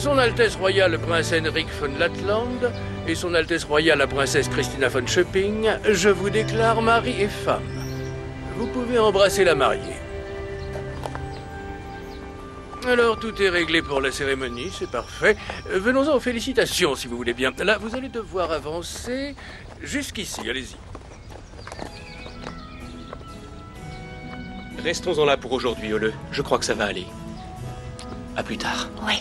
Son Altesse Royale le Prince Henrik von Lattland et Son Altesse Royale la Princesse Christina von Schöpping, je vous déclare mari et femme. Vous pouvez embrasser la mariée. Alors, tout est réglé pour la cérémonie, c'est parfait. Venons-en aux félicitations, si vous voulez bien. Là, vous allez devoir avancer jusqu'ici, allez-y. Restons-en là pour aujourd'hui, Ole. Je crois que ça va aller. À plus tard. Ouais.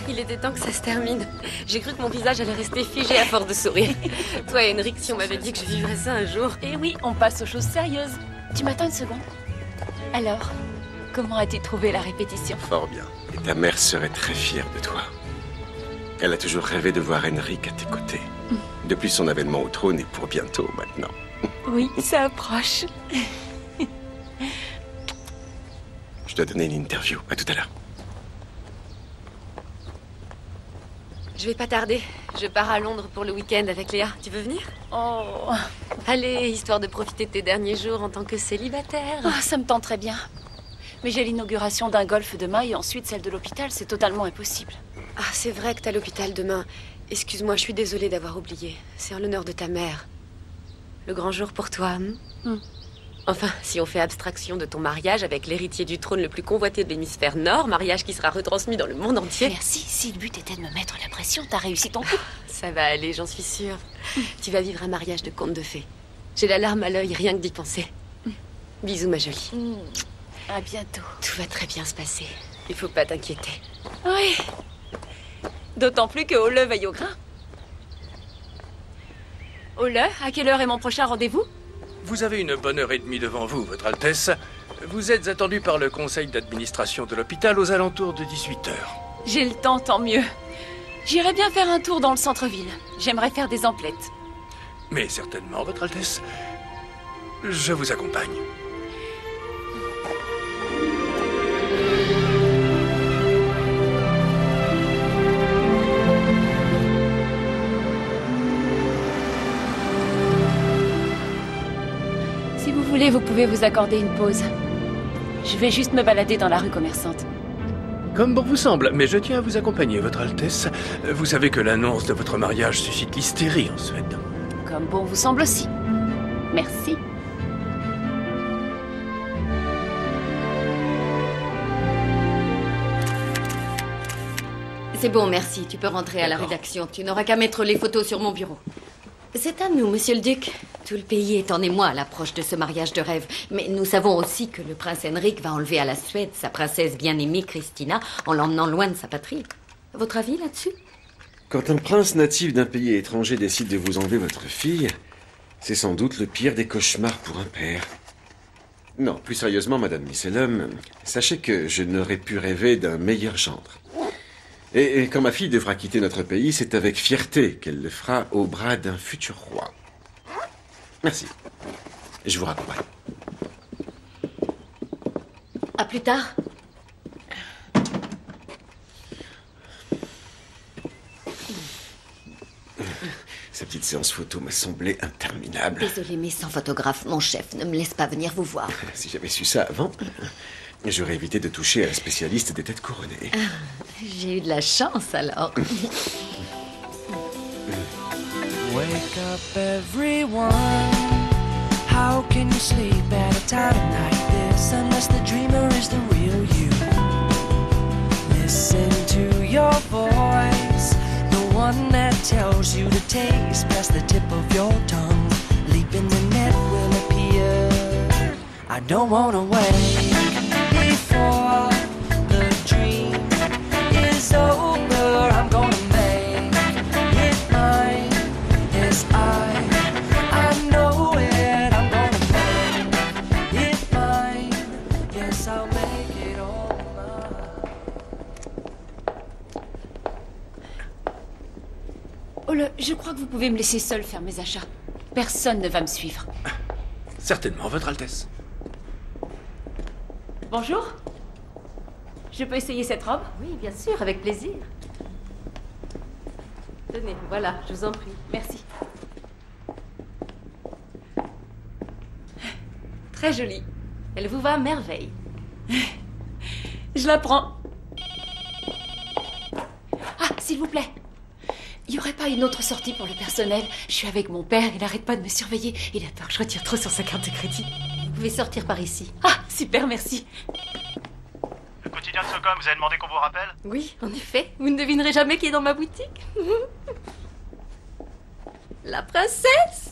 Il était temps que ça se termine. J'ai cru que mon visage allait rester figé à force de sourire. Toi, Henrik, si on m'avait dit que je vivrais ça un jour... Et oui, on passe aux choses sérieuses. Tu m'attends une seconde? Alors, comment as-tu trouvé la répétition? Fort bien. Et ta mère serait très fière de toi. Elle a toujours rêvé de voir Henrik à tes côtés. Depuis son avènement au trône et pour bientôt maintenant. Oui, ça approche. Je dois donner une interview. À tout à l'heure. Je vais pas tarder. Je pars à Londres pour le week-end avec Léa. Tu veux venir? Oh, Allez, histoire de profiter de tes derniers jours en tant que célibataire. oh, ça me tente très bien. Mais j'ai l'inauguration d'un golf demain et ensuite celle de l'hôpital. C'est totalement impossible. Ah, c'est vrai que t'as l'hôpital demain. Excuse-moi, je suis désolée d'avoir oublié. C'est en l'honneur de ta mère. Le grand jour pour toi. Enfin, si on fait abstraction de ton mariage avec l'héritier du trône le plus convoité de l'hémisphère nord, mariage qui sera retransmis dans le monde entier. Merci. Si le but était de me mettre la pression, t'as réussi ton coup. Ça va aller, j'en suis sûre. Tu vas vivre un mariage de conte de fées. J'ai la larme à l'œil, rien que d'y penser. Bisous, ma jolie. À bientôt. Tout va très bien se passer. Il faut pas t'inquiéter. Oui. D'autant plus que Ole veille au grain. Ole, à quelle heure est mon prochain rendez-vous? Vous avez une bonne heure et demie devant vous, Votre Altesse. Vous êtes attendu par le conseil d'administration de l'hôpital aux alentours de 18h. J'ai le temps, tant mieux. J'irai bien faire un tour dans le centre-ville. J'aimerais faire des emplettes. Mais certainement, Votre Altesse. Je vous accompagne. Si vous voulez, vous pouvez vous accorder une pause. Je vais juste me balader dans la rue commerçante. Comme bon vous semble, mais je tiens à vous accompagner, Votre Altesse. Vous savez que l'annonce de votre mariage suscite l'hystérie en Suède. Comme bon vous semble aussi. Merci. C'est bon, merci. Tu peux rentrer à la rédaction. Tu n'auras qu'à mettre les photos sur mon bureau. C'est à nous, monsieur le duc. Tout le pays est en émoi à l'approche de ce mariage de rêve. Mais nous savons aussi que le prince Henrik va enlever à la Suède sa princesse bien-aimée Christina en l'emmenant loin de sa patrie. Votre avis là-dessus? Quand un prince natif d'un pays étranger décide de vous enlever votre fille, c'est sans doute le pire des cauchemars pour un père. Non, plus sérieusement, Madame Misselum, sachez que je n'aurais pu rêver d'un meilleur gendre. Et quand ma fille devra quitter notre pays, c'est avec fierté qu'elle le fera au bras d'un futur roi. Merci. Je vous raccompagne. À plus tard. Sa petite séance photo m'a semblé interminable. Désolé, mais sans photographe, mon chef ne me laisse pas venir vous voir. Si j'avais su ça avant, j'aurais évité de toucher à la spécialiste des têtes couronnées. J'ai eu de la chance, alors. Wake up, everyone. How can you sleep at a time like this unless the dreamer is the real you? Listen to your voice, the one that tells you to taste past the tip of your tongue. Leap in the net will appear. I don't wanna wait before the dream is over. I'm gonna make it mine. Yes, I know it. I'm gonna make it mine. Yes, I'll make it all mine. Oh, je crois que vous pouvez me laisser seule faire mes achats. Personne ne va me suivre. Certainement, Votre Altesse. Bonjour. Je peux essayer cette robe? Oui, bien sûr, avec plaisir. Tenez, voilà, je vous en prie. Merci. Très jolie. Elle vous va à merveille. Je la prends. vous plaît. Il n'y aurait pas une autre sortie pour le personnel? Je suis avec mon père, il n'arrête pas de me surveiller. Il a peur que je retire trop sur sa carte de crédit. Vous pouvez sortir par ici. Ah, super, merci. Le quotidien de Socom, vous avez demandé qu'on vous rappelle? Oui, en effet. Vous ne devinerez jamais qui est dans ma boutique. La princesse.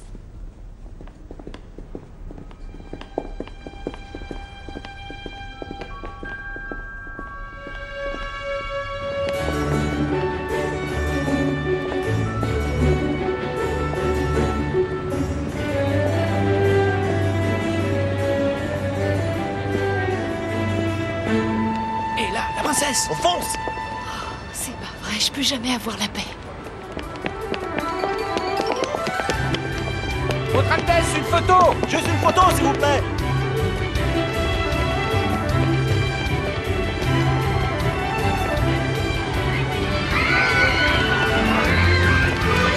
On fonce! C'est pas vrai, je peux jamais avoir la paix. Votre Altesse, une photo! Juste une photo, s'il vous plaît!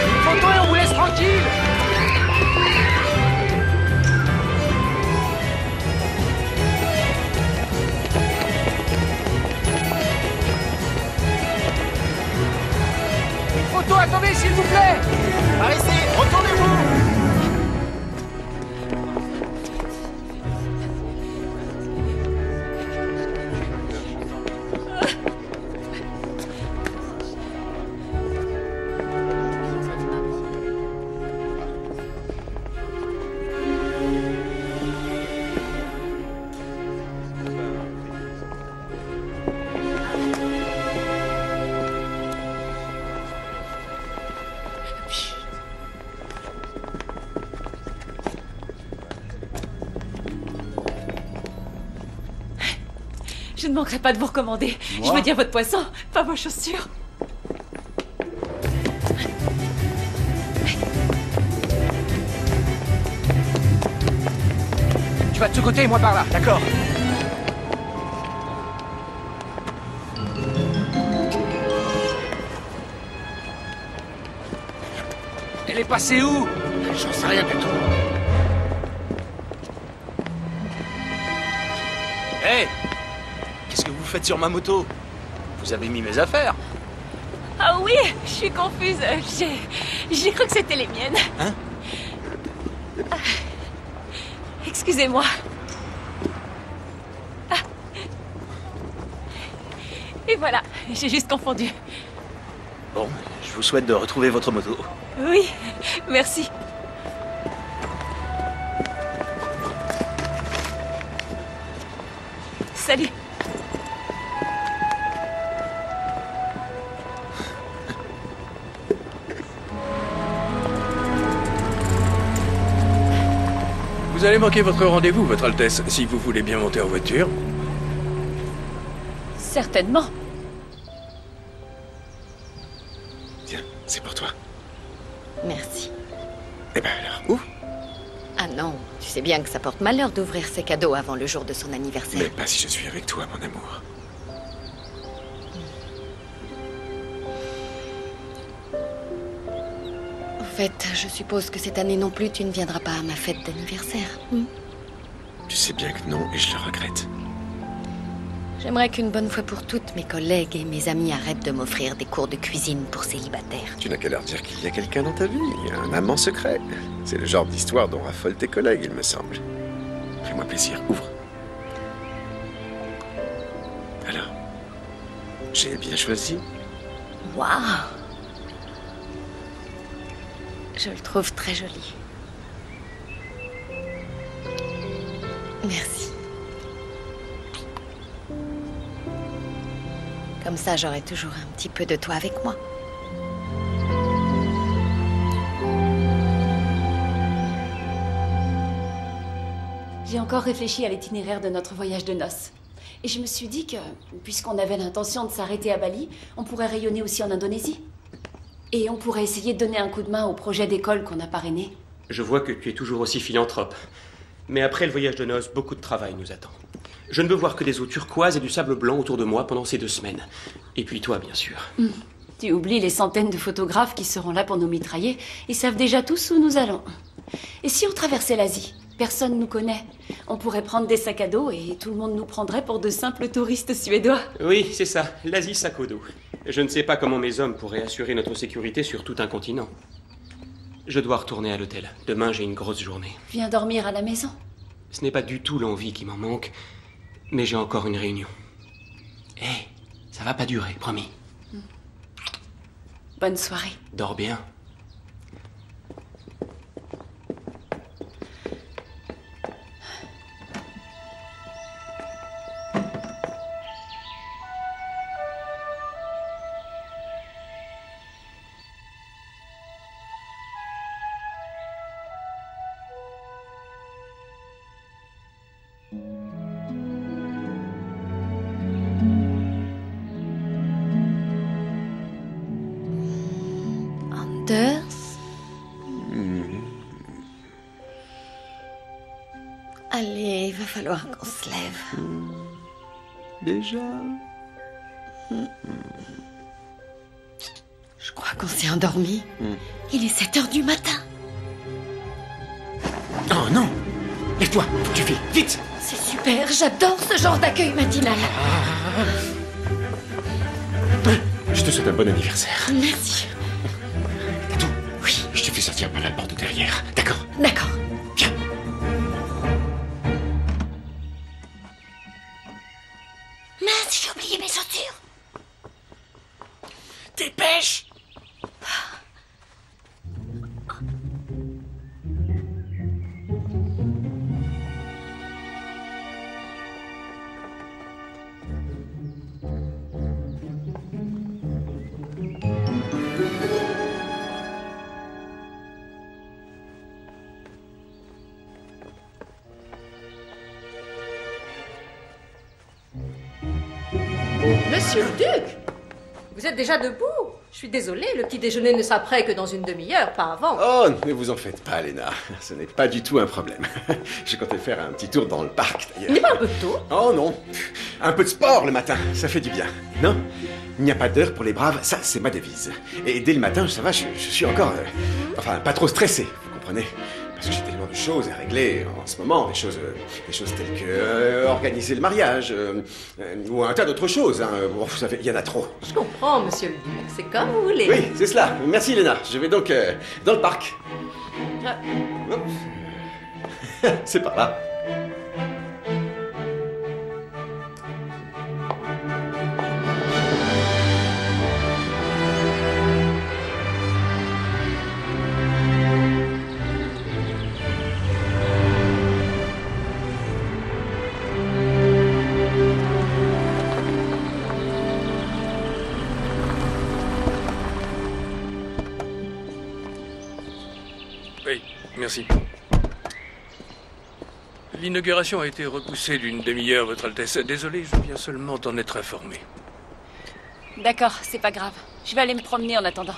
Une photo et on vous laisse tranquille! Photo, attendez, s'il vous plaît! Par ici, retournez-vous! Je ne manquerai pas de vous recommander. Moi? Je veux dire votre poisson, pas vos chaussures. Tu vas de ce côté et moi par là, d'accord? Elle est passée où? J'en sais rien du tout. Hé! Qu'est-ce que vous faites sur ma moto? Vous avez mis mes affaires. Ah oui, je suis confuse. J'ai cru que c'était les miennes. Hein? Ah. Excusez-moi. Ah. Et voilà, j'ai juste confondu. Bon, je vous souhaite de retrouver votre moto. Oui, merci. Salut. Vous allez manquer votre rendez-vous, Votre Altesse, si vous voulez bien monter en voiture. Certainement. Tiens, c'est pour toi. Merci. Eh ben alors, ouvre. Ah non, tu sais bien que ça porte malheur d'ouvrir ses cadeaux avant le jour de son anniversaire. Mais pas si je suis avec toi, mon amour. En fait, je suppose que cette année non plus, tu ne viendras pas à ma fête d'anniversaire. Tu sais bien que non, et je le regrette. J'aimerais qu'une bonne fois pour toutes, mes collègues et mes amis arrêtent de m'offrir des cours de cuisine pour célibataires. Tu n'as qu'à leur dire qu'il y a quelqu'un dans ta vie, un amant secret. C'est le genre d'histoire dont raffolent tes collègues, il me semble. Fais-moi plaisir, ouvre. Alors, j'ai bien choisi. Waouh! Je le trouve très joli. Merci. Comme ça, j'aurai toujours un petit peu de toi avec moi. J'ai encore réfléchi à l'itinéraire de notre voyage de noces. Et je me suis dit que, puisqu'on avait l'intention de s'arrêter à Bali, on pourrait rayonner aussi en Indonésie. Et on pourrait essayer de donner un coup de main au projet d'école qu'on a parrainé. Je vois que tu es toujours aussi philanthrope. Mais après le voyage de noces, beaucoup de travail nous attend. Je ne veux voir que des eaux turquoises et du sable blanc autour de moi pendant ces 2 semaines. Et puis toi, bien sûr. Tu oublies les centaines de photographes qui seront là pour nous mitrailler. Ils savent déjà tous où nous allons. Et si on traversait l'Asie? Personne nous connaît. On pourrait prendre des sacs à dos et tout le monde nous prendrait pour de simples touristes suédois. Oui, c'est ça. L'Asie, sac au dos. Je ne sais pas comment mes hommes pourraient assurer notre sécurité sur tout un continent. Je dois retourner à l'hôtel. Demain, j'ai une grosse journée. Viens dormir à la maison. Ce n'est pas du tout l'envie qui m'en manque, mais j'ai encore une réunion. Hé, ça va pas durer, promis. Bonne soirée. Dors bien. Anders? Allez, il va falloir qu'on se lève. Déjà? Je crois qu'on s'est endormi. Il est 7 heures du matin. Oh non! Lève-toi, faut que tu files, vite! C'est super, j'adore ce genre d'accueil matinal. Je te souhaite un bon anniversaire. Merci. Tatou, oui, je te fais sortir par la porte de derrière, d'accord? D'accord. Viens. Mince, j'ai oublié mes chaussures. Dépêche! Monsieur le Duc, vous êtes déjà debout? Je suis désolée, le petit déjeuner ne sera prêt que dans une demi-heure, pas avant. Oh, ne vous en faites pas, Léna. Ce n'est pas du tout un problème. Je comptais faire un petit tour dans le parc, d'ailleurs. Il n'est pas un peu tôt? Oh non. Un peu de sport le matin, ça fait du bien. Non? Il n'y a pas d'heure pour les braves, ça c'est ma devise. Et dès le matin, ça va, je suis encore... enfin, pas trop stressé, vous comprenez? Parce que j'ai tellement de choses à régler en ce moment, des choses telles que organiser le mariage, ou un tas d'autres choses. Hein. Bon, vous savez, il y en a trop. Je comprends, monsieur le Duc, c'est comme vous voulez. Oui, c'est cela. Merci, Léna. Je vais donc dans le parc. C'est par là. Oui, merci. L'inauguration a été repoussée d'une demi-heure, Votre Altesse. Désolé, je viens seulement d'en être informé. D'accord, c'est pas grave. Je vais aller me promener en attendant.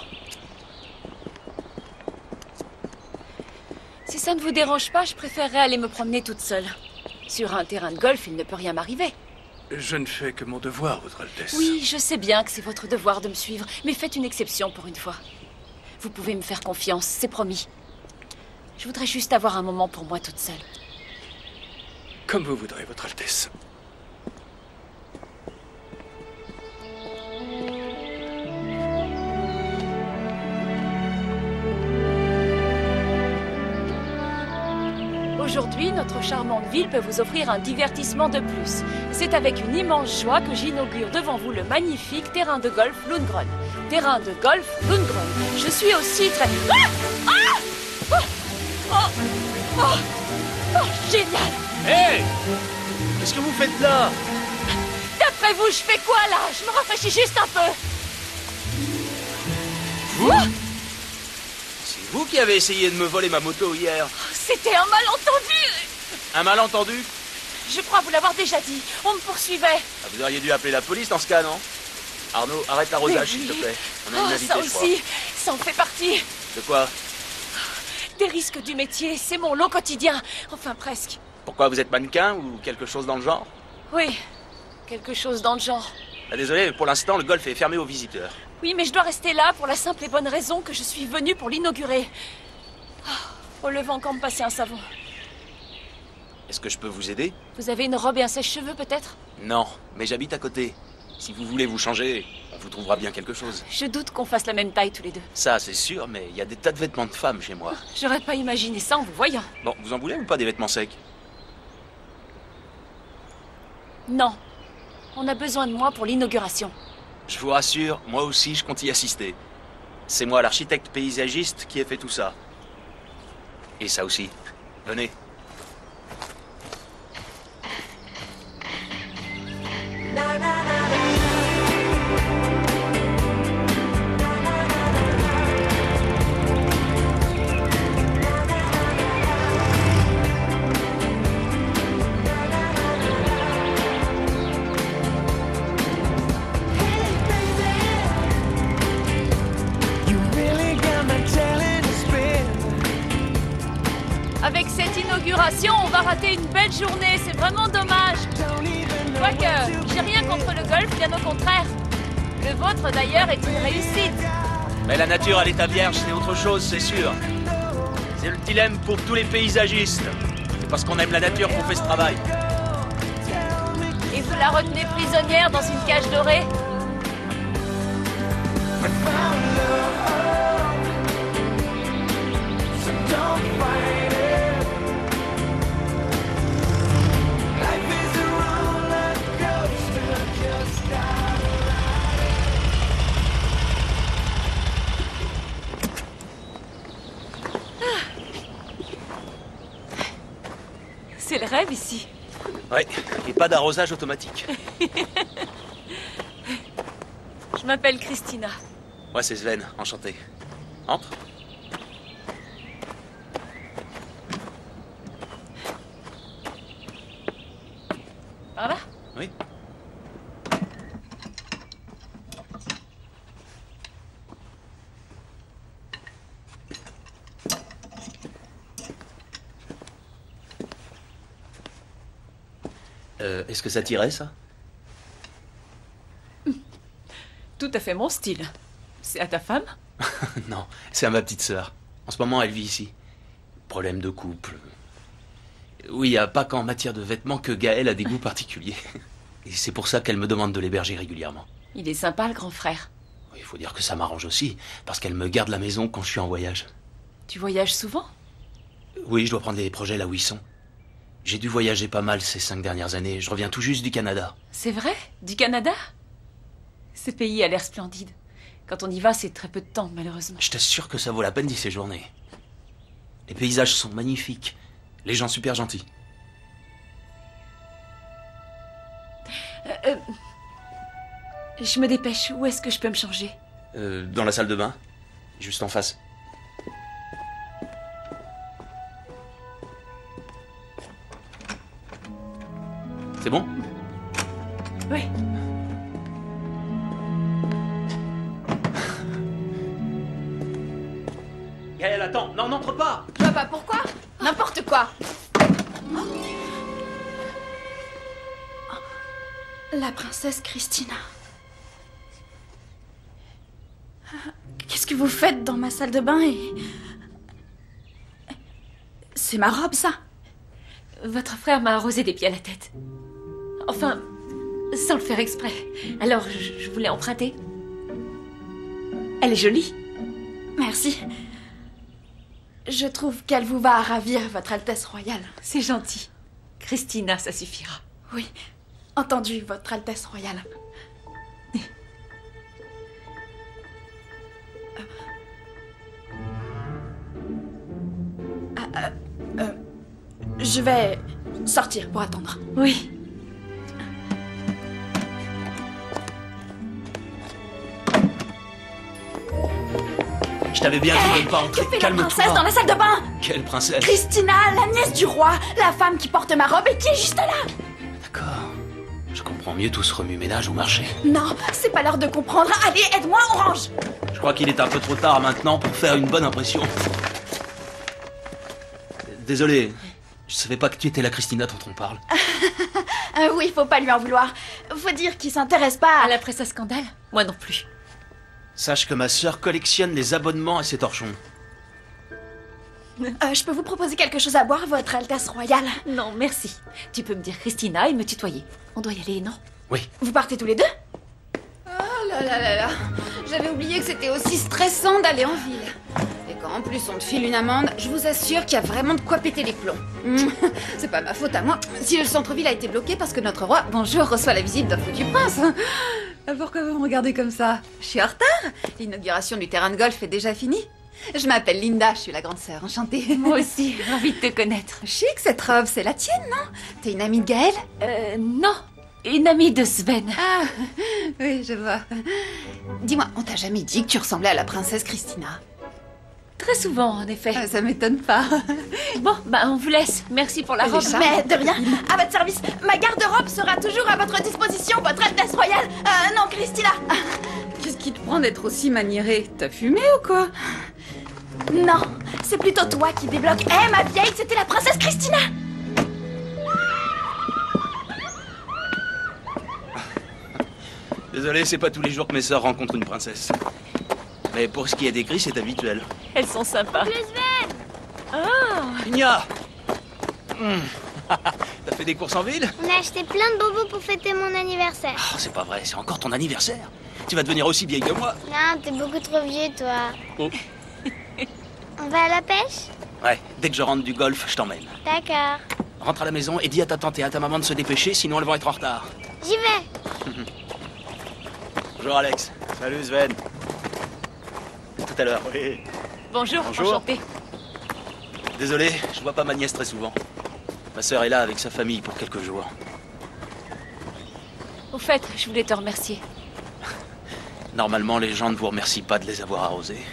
Si ça ne vous dérange pas, je préférerais aller me promener toute seule. Sur un terrain de golf, il ne peut rien m'arriver. Je ne fais que mon devoir, Votre Altesse. Oui, je sais bien que c'est votre devoir de me suivre, mais faites une exception pour une fois. Vous pouvez me faire confiance, c'est promis. Je voudrais juste avoir un moment pour moi toute seule. Comme vous voudrez, Votre Altesse. Aujourd'hui, notre charmante ville peut vous offrir un divertissement de plus. C'est avec une immense joie que j'inaugure devant vous le magnifique terrain de golf Lundgren. Terrain de golf Lundgren. Je suis aussi très... Ah! Ah! Oh! Oh! Oh! Oh! Génial! Hé! Qu'est-ce que vous faites là? D'après vous, je fais quoi là? Je me rafraîchis juste un peu. Vous? C'est vous qui avez essayé de me voler ma moto hier. C'était un malentendu. Un malentendu? Je crois vous l'avoir déjà dit. On me poursuivait. Ah, vous auriez dû appeler la police dans ce cas, non? Arnaud, arrête l'arrosage, s'il te plaît. On a une invitée, ça je crois. aussi, ça en fait partie. De quoi? Des risques du métier, c'est mon lot quotidien. Enfin, presque. Pourquoi, vous êtes mannequin ou quelque chose dans le genre? Oui, quelque chose dans le genre. Ah, désolé, mais pour l'instant, le golf est fermé aux visiteurs. Oui, mais je dois rester là pour la simple et bonne raison que je suis venue pour l'inaugurer. Au levant, encore me passer un savon. Est-ce que je peux vous aider? Vous avez une robe et un sèche-cheveux, peut-être? Non, mais j'habite à côté. Si vous voulez vous changer, on vous trouvera bien quelque chose. Je doute qu'on fasse la même taille tous les deux. Ça, c'est sûr, mais il y a des tas de vêtements de femmes chez moi. J'aurais pas imaginé ça en vous voyant. Bon, vous en voulez ou pas des vêtements secs? Non. On a besoin de moi pour l'inauguration. Je vous rassure, moi aussi, je compte y assister. C'est moi, l'architecte paysagiste, qui ai fait tout ça. Et ça aussi. Venez. Avec cette inauguration, on va rater une belle journée. C'est vraiment dommage. Quoique, j'ai rien contre le golf, bien au contraire. Le vôtre, d'ailleurs, est une réussite. Mais la nature à l'état vierge, c'est autre chose, c'est sûr. C'est le dilemme pour tous les paysagistes. C'est parce qu'on aime la nature qu'on fait ce travail. Et vous la retenez prisonnière dans une cage dorée? C'est le rêve ici. Ouais, et pas d'arrosage automatique. Je m'appelle Christina. Moi, c'est Sven, enchanté. Entre. Par là? Oui. Est-ce que ça t'irait, ça? Tout à fait mon style. C'est à ta femme? Non, c'est à ma petite sœur. En ce moment, elle vit ici. Problème de couple. Oui, il n'y a pas qu'en matière de vêtements que Gaël a des goûts particuliers. Et c'est pour ça qu'elle me demande de l'héberger régulièrement. Il est sympa, le grand frère. Il faut dire que ça m'arrange aussi, parce qu'elle me garde la maison quand je suis en voyage. Tu voyages souvent? Oui, je dois prendre les projets là où ils sont. J'ai dû voyager pas mal ces 5 dernières années. Je reviens tout juste du Canada. C'est vrai? Du Canada? Ce pays a l'air splendide. Quand on y va, c'est très peu de temps, malheureusement. Je t'assure que ça vaut la peine d'y séjourner. Les paysages sont magnifiques. Les gens super gentils. Je me dépêche. Où est-ce que je peux me changer? Dans la salle de bain, juste en face. C'est bon? Oui. Gaël, attends, non, n'entre pas! Je vois pas pourquoi. N'importe quoi. La princesse Christina. Qu'est-ce que vous faites dans ma salle de bain et... C'est ma robe, ça? Votre frère m'a arrosé des pieds à la tête. Enfin, sans le faire exprès. Alors, je voulais emprunter. Elle est jolie. Merci. Je trouve qu'elle vous va à ravir, Votre Altesse Royale. C'est gentil. Christina, ça suffira. Oui, entendu, Votre Altesse Royale. Je vais sortir pour attendre. Oui. Je t'avais bien dit de ne pas entrer. Que fait la princesse dans la salle de bain? Quelle princesse? Christina, la nièce du roi, la femme qui porte ma robe et qui est juste là. D'accord. Je comprends mieux tout ce remue-ménage au marché. Non, c'est pas l'heure de comprendre. Allez, aide-moi, Orange. Je crois qu'il est un peu trop tard maintenant pour faire une bonne impression. Désolé, je savais pas que tu étais la Christina dont on parle. Oui, faut pas lui en vouloir. Faut dire qu'il s'intéresse pas à la presse à scandale. Moi non plus. Sache que ma sœur collectionne les abonnements à ces torchons. Je peux vous proposer quelque chose à boire, Votre Altesse Royale? Non, merci. Tu peux me dire Christina et me tutoyer. On doit y aller, non? Oui. Vous partez tous les deux? I là là là là. J'avais oublié que c'était aussi stressant d'aller en ville. Et quand en plus on te file une amende, je vous assure qu'il y a vraiment de quoi péter les plombs. C'est pas ma faute à moi si le centre-ville a été bloqué parce que notre roi, bonjour, reçoit la visite d'un foutu prince. Pourquoi vous me regardez comme ça? Je suis en retard. L'inauguration du terrain de golf est déjà finie. Je m'appelle Linda, je suis la grande sœur, enchantée. Moi aussi, ravie de te connaître. Chic cette robe, c'est la tienne, non? T'es une amie de Gaël? Non, une amie de Sven. Ah, oui, je vois. Dis-moi, on t'a jamais dit que tu ressemblais à la princesse Christina? Très souvent, en effet. Ah, ça m'étonne pas. Bon, bah on vous laisse. Merci pour la robe. Mais de rien, à votre service. Ma garde-robe sera toujours à votre disposition, votre Altesse royale. Non, Christina. Qu'est-ce qui te prend d'être aussi maniérée? T'as fumé ou quoi? Non, c'est plutôt toi qui débloque. Eh, ma vieille, c'était la princesse Christina. Désolé, c'est pas tous les jours que mes sœurs rencontrent une princesse. Mais pour ce qui est des gris, c'est habituel. Elles sont sympas. Le Sven! Oh! Igna! T'as fait des courses en ville? On a acheté plein de bonbons pour fêter mon anniversaire. Oh, c'est pas vrai, c'est encore ton anniversaire. Tu vas devenir aussi vieille que moi. Non, t'es beaucoup trop vieux, toi. Oh. On va à la pêche? Ouais, dès que je rentre du golf, je t'emmène. D'accord. Rentre à la maison et dis à ta tante et à ta maman de se dépêcher, sinon elles vont être en retard. J'y vais. Bonjour Alex. Salut Sven. Tout à l'heure, oui. Bonjour, Bonjour. enchantée. Désolé, je vois pas ma nièce très souvent. Ma sœur est là avec sa famille pour quelques jours. Au fait, je voulais te remercier. Normalement, les gens ne vous remercient pas de les avoir arrosés.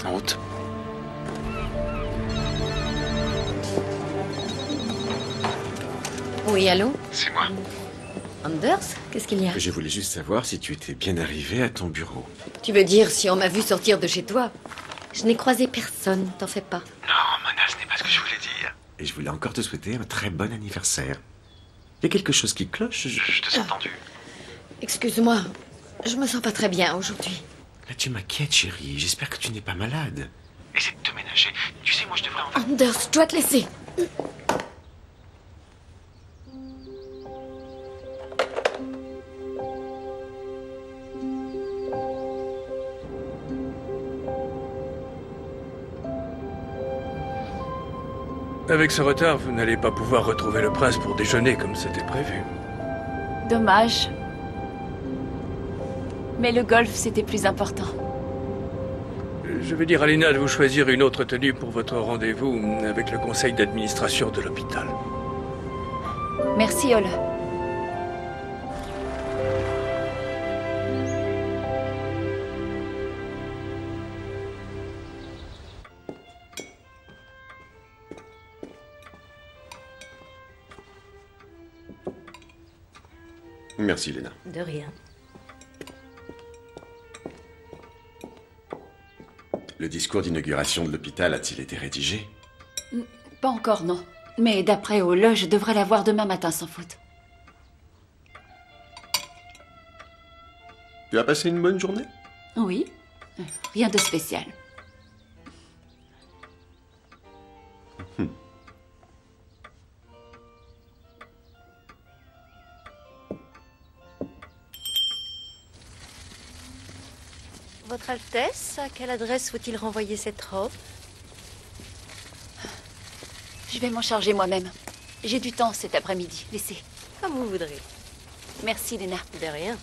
En route. Oui, allô? C'est moi. Anders, qu'est-ce qu'il y a? Je voulais juste savoir si tu étais bien arrivé à ton bureau. Tu veux dire si on m'a vu sortir de chez toi? Je n'ai croisé personne, t'en fais pas. Non, Mona, ce n'est pas ce que je voulais dire. Et je voulais encore te souhaiter un très bon anniversaire. Il y a quelque chose qui cloche, je te sens tendu. Excuse-moi, je me sens pas très bien aujourd'hui. Là, tu m'inquiètes, chérie. J'espère que tu n'es pas malade. Essaie de te ménager. Tu sais, moi, je devrais en... Anders, je dois te laisser. Avec ce retard, vous n'allez pas pouvoir retrouver le prince pour déjeuner comme c'était prévu. Dommage. Mais le golf, c'était plus important. Je vais dire à Lena de vous choisir une autre tenue pour votre rendez-vous avec le conseil d'administration de l'hôpital. Merci, Ola. Merci, Lena. De rien. Le discours d'inauguration de l'hôpital a-t-il été rédigé? Pas encore, non. Mais d'après Ola, je devrais l'avoir demain matin sans faute. Tu as passé une bonne journée? Oui. Rien de spécial. Votre Altesse, à quelle adresse faut-il renvoyer cette robe? Je vais m'en charger moi-même. J'ai du temps cet après-midi. Laissez. Comme vous voudrez. Merci, Lena. De rien.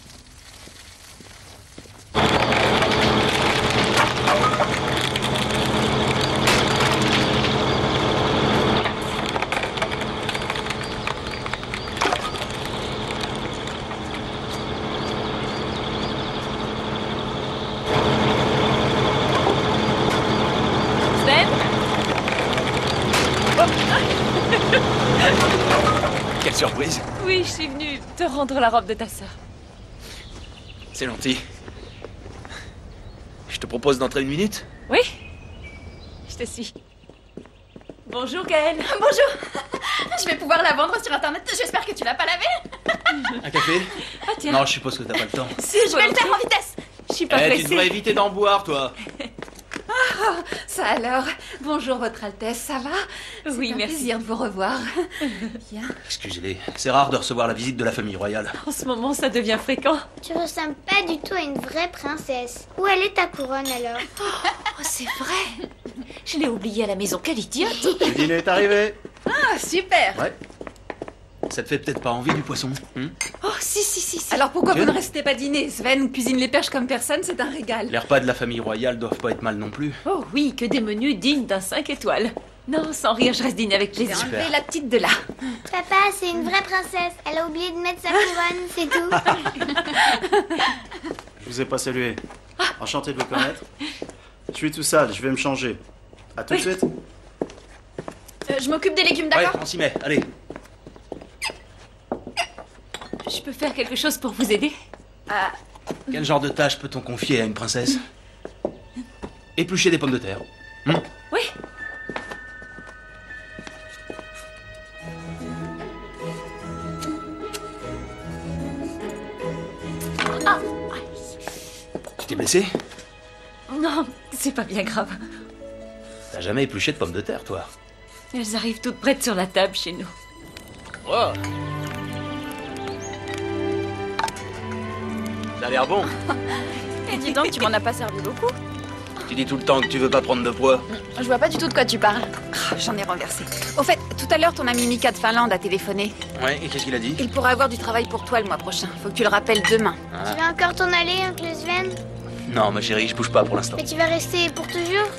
Quelle surprise! Oui, je suis venue te rendre la robe de ta sœur. C'est gentil. Je te propose d'entrer une minute? Oui? Je te suis. Bonjour, Gaëlle. Bonjour. Je vais pouvoir la vendre sur Internet. J'espère que tu l'as pas lavée. Un café? Ah, tiens. Non, je suppose que t'as pas le temps. Si, je vais le faire en vitesse. Je suis pas Tu pressée. devrais éviter d'en boire, toi. Oh, ça alors. Bonjour, Votre Altesse, ça va? Oui, C'est un merci. plaisir de vous revoir. Bien. Excusez-les, c'est rare de recevoir la visite de la famille royale. En ce moment, ça devient fréquent. Tu ressembles pas du tout à une vraie princesse. Où elle est ta couronne alors? Oh, c'est vrai. Je l'ai oubliée à la maison. Quelle idiote. Le dîner est arrivé. Ah, super. Ouais. Ça te fait peut-être pas envie du poisson Oh, si. Alors pourquoi Tiens. vous ne restez pas dîner? Sven cuisine les perches comme personne, c'est un régal. Les repas de la famille royale doivent pas être mal non plus. Oh oui, que des menus dignes d'un 5 étoiles. Non, sans rire, je reste dîner avec J'ai plaisir. enlevé la petite de là. Papa, c'est une vraie princesse. Elle a oublié de mettre sa couronne, c'est tout. Je vous ai pas salué. Enchanté de vous connaître. Je suis tout sale, je vais me changer. À tout de suite. Je m'occupe des légumes, d'accord? Ouais, on s'y met, allez. Je peux faire quelque chose pour vous aider? Quel genre de tâche peut-on confier à une princesse? Éplucher des pommes de terre. Oui. Tu t'es blessé? Non, c'est pas bien grave. T'as jamais épluché de pommes de terre, toi? Elles arrivent toutes prêtes sur la table chez nous. Oh. Ça a l'air bon. Et dis donc, tu m'en as pas servi beaucoup. Tu dis tout le temps que tu veux pas prendre de poids. Je vois pas du tout de quoi tu parles. J'en ai renversé. Au fait, tout à l'heure, ton ami Mika de Finlande a téléphoné. Ouais, et qu'est-ce qu'il a dit? Il pourra avoir du travail pour toi le mois prochain. Faut que tu le rappelles demain. Tu vas encore t'en aller, oncle Sven? Non, ma chérie, je bouge pas pour l'instant. Mais tu vas rester pour toujours?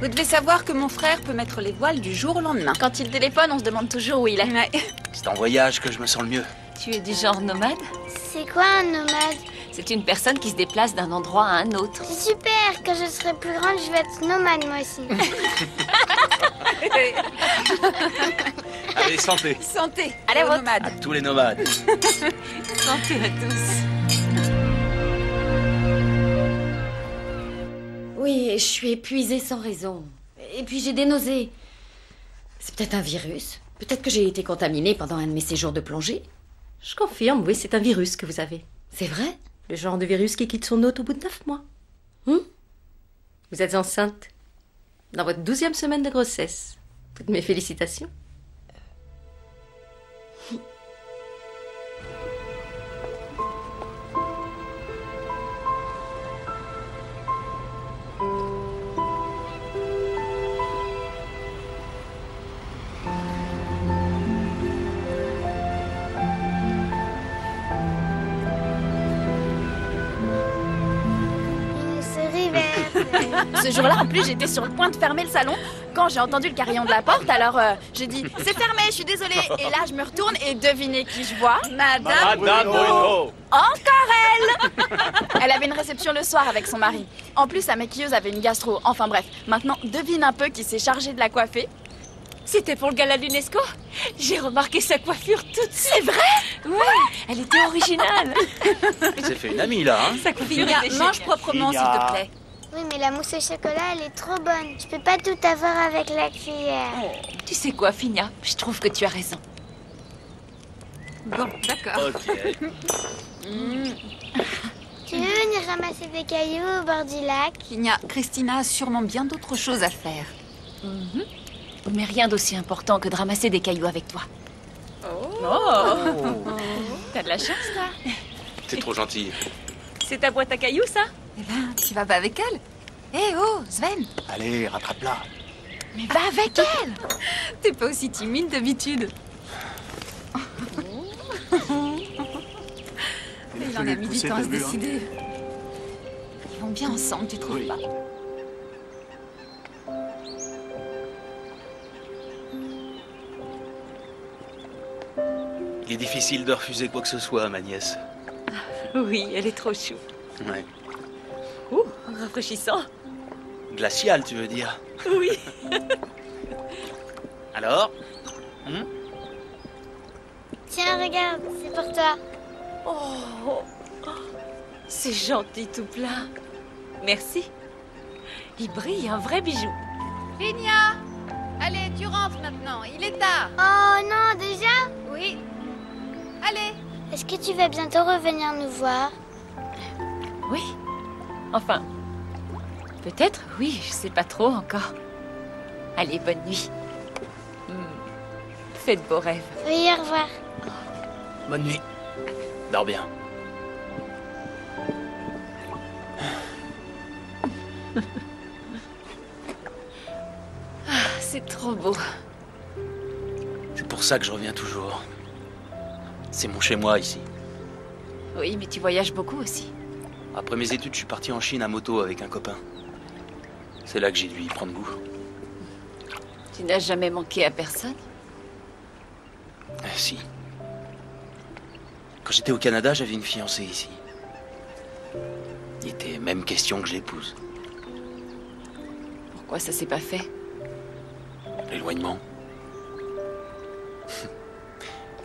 Vous devez savoir que mon frère peut mettre les voiles du jour au lendemain. Quand il téléphone, on se demande toujours où il est. Ouais. C'est en voyage que je me sens le mieux. Tu es du genre nomade? C'est quoi un nomade? C'est une personne qui se déplace d'un endroit à un autre. C'est super! Quand je serai plus grande, je vais être nomade moi aussi. Allez, santé. Santé. Allez, aux votre- nomades. À tous les nomades. Santé à tous. Oui, je suis épuisée sans raison. Et puis j'ai des nausées. C'est peut-être un virus. Peut-être que j'ai été contaminée pendant un de mes séjours de plongée. Je confirme, oui, c'est un virus que vous avez. C'est vrai? Le genre de virus qui quitte son hôte au bout de 9 mois. Vous êtes enceinte. Dans votre 12e semaine de grossesse. Toutes mes félicitations. Une souris verte. Ce jour-là, en plus, j'étais sur le point de fermer le salon quand j'ai entendu le carillon de la porte. Alors, j'ai dit « C'est fermé, je suis désolée !» Et là, je me retourne et devinez qui je vois? Madame Bruno. Encore elle. Elle avait une réception le soir avec son mari. En plus, sa maquilleuse avait une gastro. Enfin bref, maintenant, devine un peu qui s'est chargé de la coiffer. C'était pour le gala de l'UNESCO. J'ai remarqué sa coiffure toute C'est vrai? Ouais, elle était originale. Il s'est fait une amie, là, hein? Sa coiffure Finia, était mange proprement, s'il te plaît. Oui, mais la mousse au chocolat, elle est trop bonne. Je peux pas tout avoir avec la cuillère. Tu sais quoi, Finia? Je trouve que tu as raison. Bon, d'accord. Ok. Tu veux venir ramasser des cailloux au bord du lac? Christina a sûrement bien d'autres choses à faire. Mais rien d'aussi important que de ramasser des cailloux avec toi. T'as de la chance, toi. T'es trop gentil. C'est ta boîte à cailloux, ça? Eh ben, tu vas pas avec elle? Eh oh, Sven! Allez, rattrape-la. Mais va avec elle! T'es pas aussi timide d'habitude. Il en a mis du temps à se décider. Ils vont bien ensemble, tu trouves pas? Il est difficile de refuser quoi que ce soit, ma nièce. Oui, elle est trop chou. Ouais. Ouh, rafraîchissant. Glacial, tu veux dire? Oui. Alors? Tiens, regarde, c'est pour toi. Oh, c'est gentil tout plein. Merci. Il brille, un vrai bijou. Finia! Allez, tu rentres maintenant, il est tard. Oh non, déjà? Oui. Allez. Est-ce que tu vas bientôt revenir nous voir? Oui. Enfin, Peut-être, oui, je sais pas trop encore. Allez, bonne nuit. Faites beaux rêves. Oui, au revoir. Bonne nuit. Dors bien. C'est trop beau. C'est pour ça que je reviens toujours. C'est mon chez-moi ici. Oui, mais tu voyages beaucoup aussi. Après mes études, je suis parti en Chine à moto avec un copain. C'est là que j'ai dû y prendre goût. Tu n'as jamais manqué à personne? Si. Quand j'étais au Canada, j'avais une fiancée ici. Il était même question que je l'épouse. Pourquoi ça s'est pas fait? L'éloignement.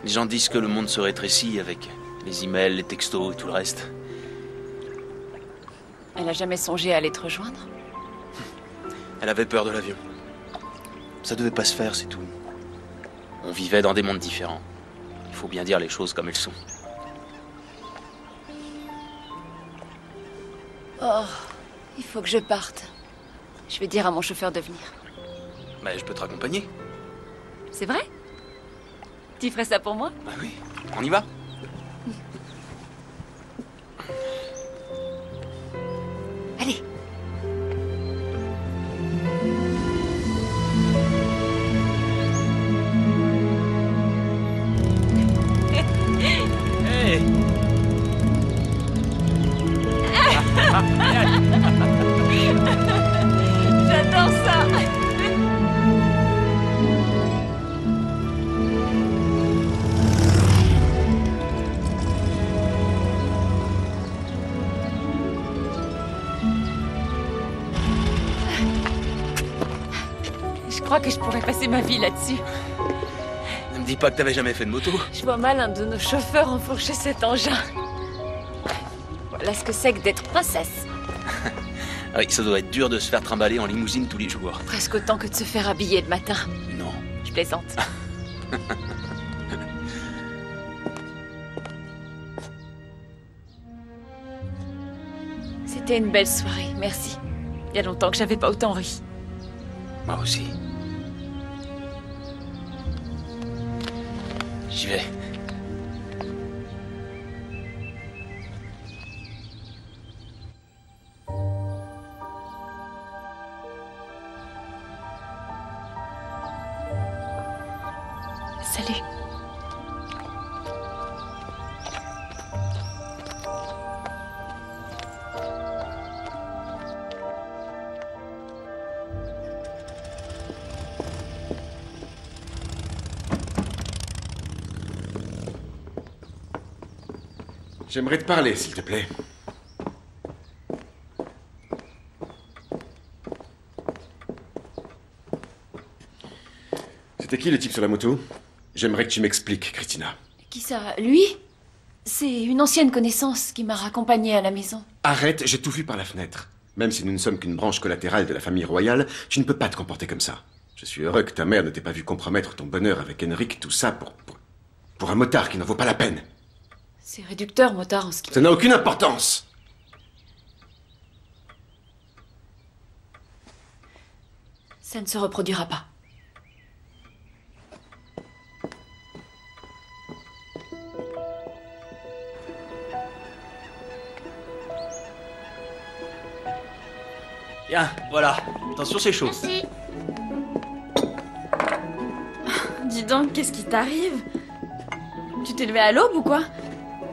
Les gens disent que le monde se rétrécit avec les emails, les textos et tout le reste. Elle a jamais songé à aller te rejoindre? Elle avait peur de l'avion. Ça devait pas se faire, c'est tout. On vivait dans des mondes différents. Il faut bien dire les choses comme elles sont. Oh, il faut que je parte. Je vais dire à mon chauffeur de venir. Mais je peux te raccompagner. C'est vrai? Tu ferais ça pour moi? Bah oui, on y va. Allez. Hey. J'adore ça. Je crois que je pourrais passer ma vie là-dessus. Ne me dis pas que t'avais jamais fait de moto. Je vois mal un de nos chauffeurs enfourcher cet engin. Voilà ce que c'est que d'être princesse. Ah oui, ça doit être dur de se faire trimballer en limousine tous les jours. Presque autant que de se faire habiller le matin. Non. Je plaisante. C'était une belle soirée, merci. Il y a longtemps que j'avais pas autant ri. Moi aussi. J'y vais. Salut. J'aimerais te parler, s'il te plaît. C'était qui le type sur la moto? J'aimerais que tu m'expliques, Christina. Qui ça? Lui? C'est une ancienne connaissance qui m'a raccompagnée à la maison. Arrête, j'ai tout vu par la fenêtre. Même si nous ne sommes qu'une branche collatérale de la famille royale, tu ne peux pas te comporter comme ça. Je suis heureux que ta mère ne t'ait pas vu compromettre ton bonheur avec Henrik, tout ça pour un motard qui n'en vaut pas la peine. C'est réducteur, motard, en ce qui... Ça n'a aucune importance. Ça ne se reproduira pas. Tiens, voilà. Attention, c'est chaud. Merci. Dis donc, qu'est-ce qui t'arrive? Tu t'es levé à l'aube ou quoi?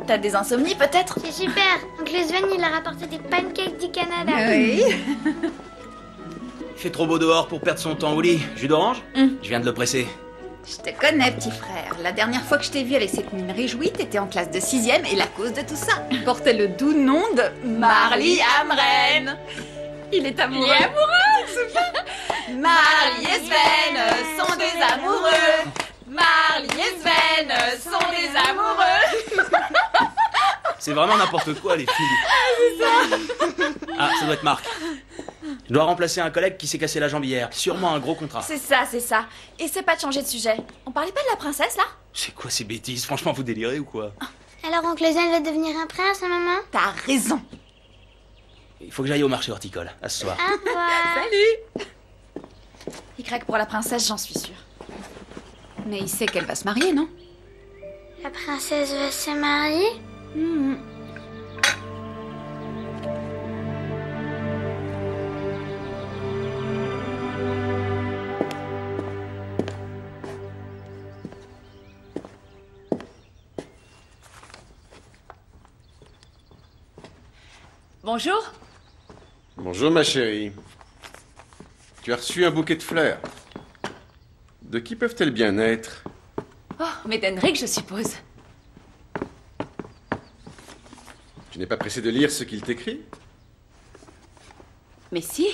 T'as des insomnies peut-être? C'est super. Oncle Sven, il a rapporté des pancakes du Canada. Oui. Il fait trop beau dehors pour perdre son temps au lit. Jus d'orange? Je viens de le presser. Je te connais, petit frère. La dernière fois que je t'ai vu avec cette mine réjouie, t'étais en classe de 6e et la cause de tout ça portait le doux nom de Marley Amren. Il est amoureux. Il est amoureux. Marley et Sven sont des amoureux. Marley et Sven sont des amoureux. C'est vraiment n'importe quoi, les filles. C'est ça. Ah, ça doit être Marc. Je dois remplacer un collègue qui s'est cassé la jambe hier. Sûrement un gros contrat. C'est ça, c'est ça. Et c'est pas de changer de sujet. On parlait pas de la princesse, là? C'est quoi ces bêtises? Franchement, vous délirez ou quoi? Alors oncle Sven va devenir un prince, hein, maman? T'as raison. Il faut que j'aille au marché horticole, à ce soir. Au revoir. Salut! Il craque pour la princesse, j'en suis sûre. Mais il sait qu'elle va se marier, non? La princesse va se marier? Bonjour. Bonjour, ma chérie. Tu as reçu un bouquet de fleurs. De qui peuvent-elles bien être? Oh, mais d'Henrik, je suppose. Tu n'es pas pressé de lire ce qu'il t'écrit? Mais si.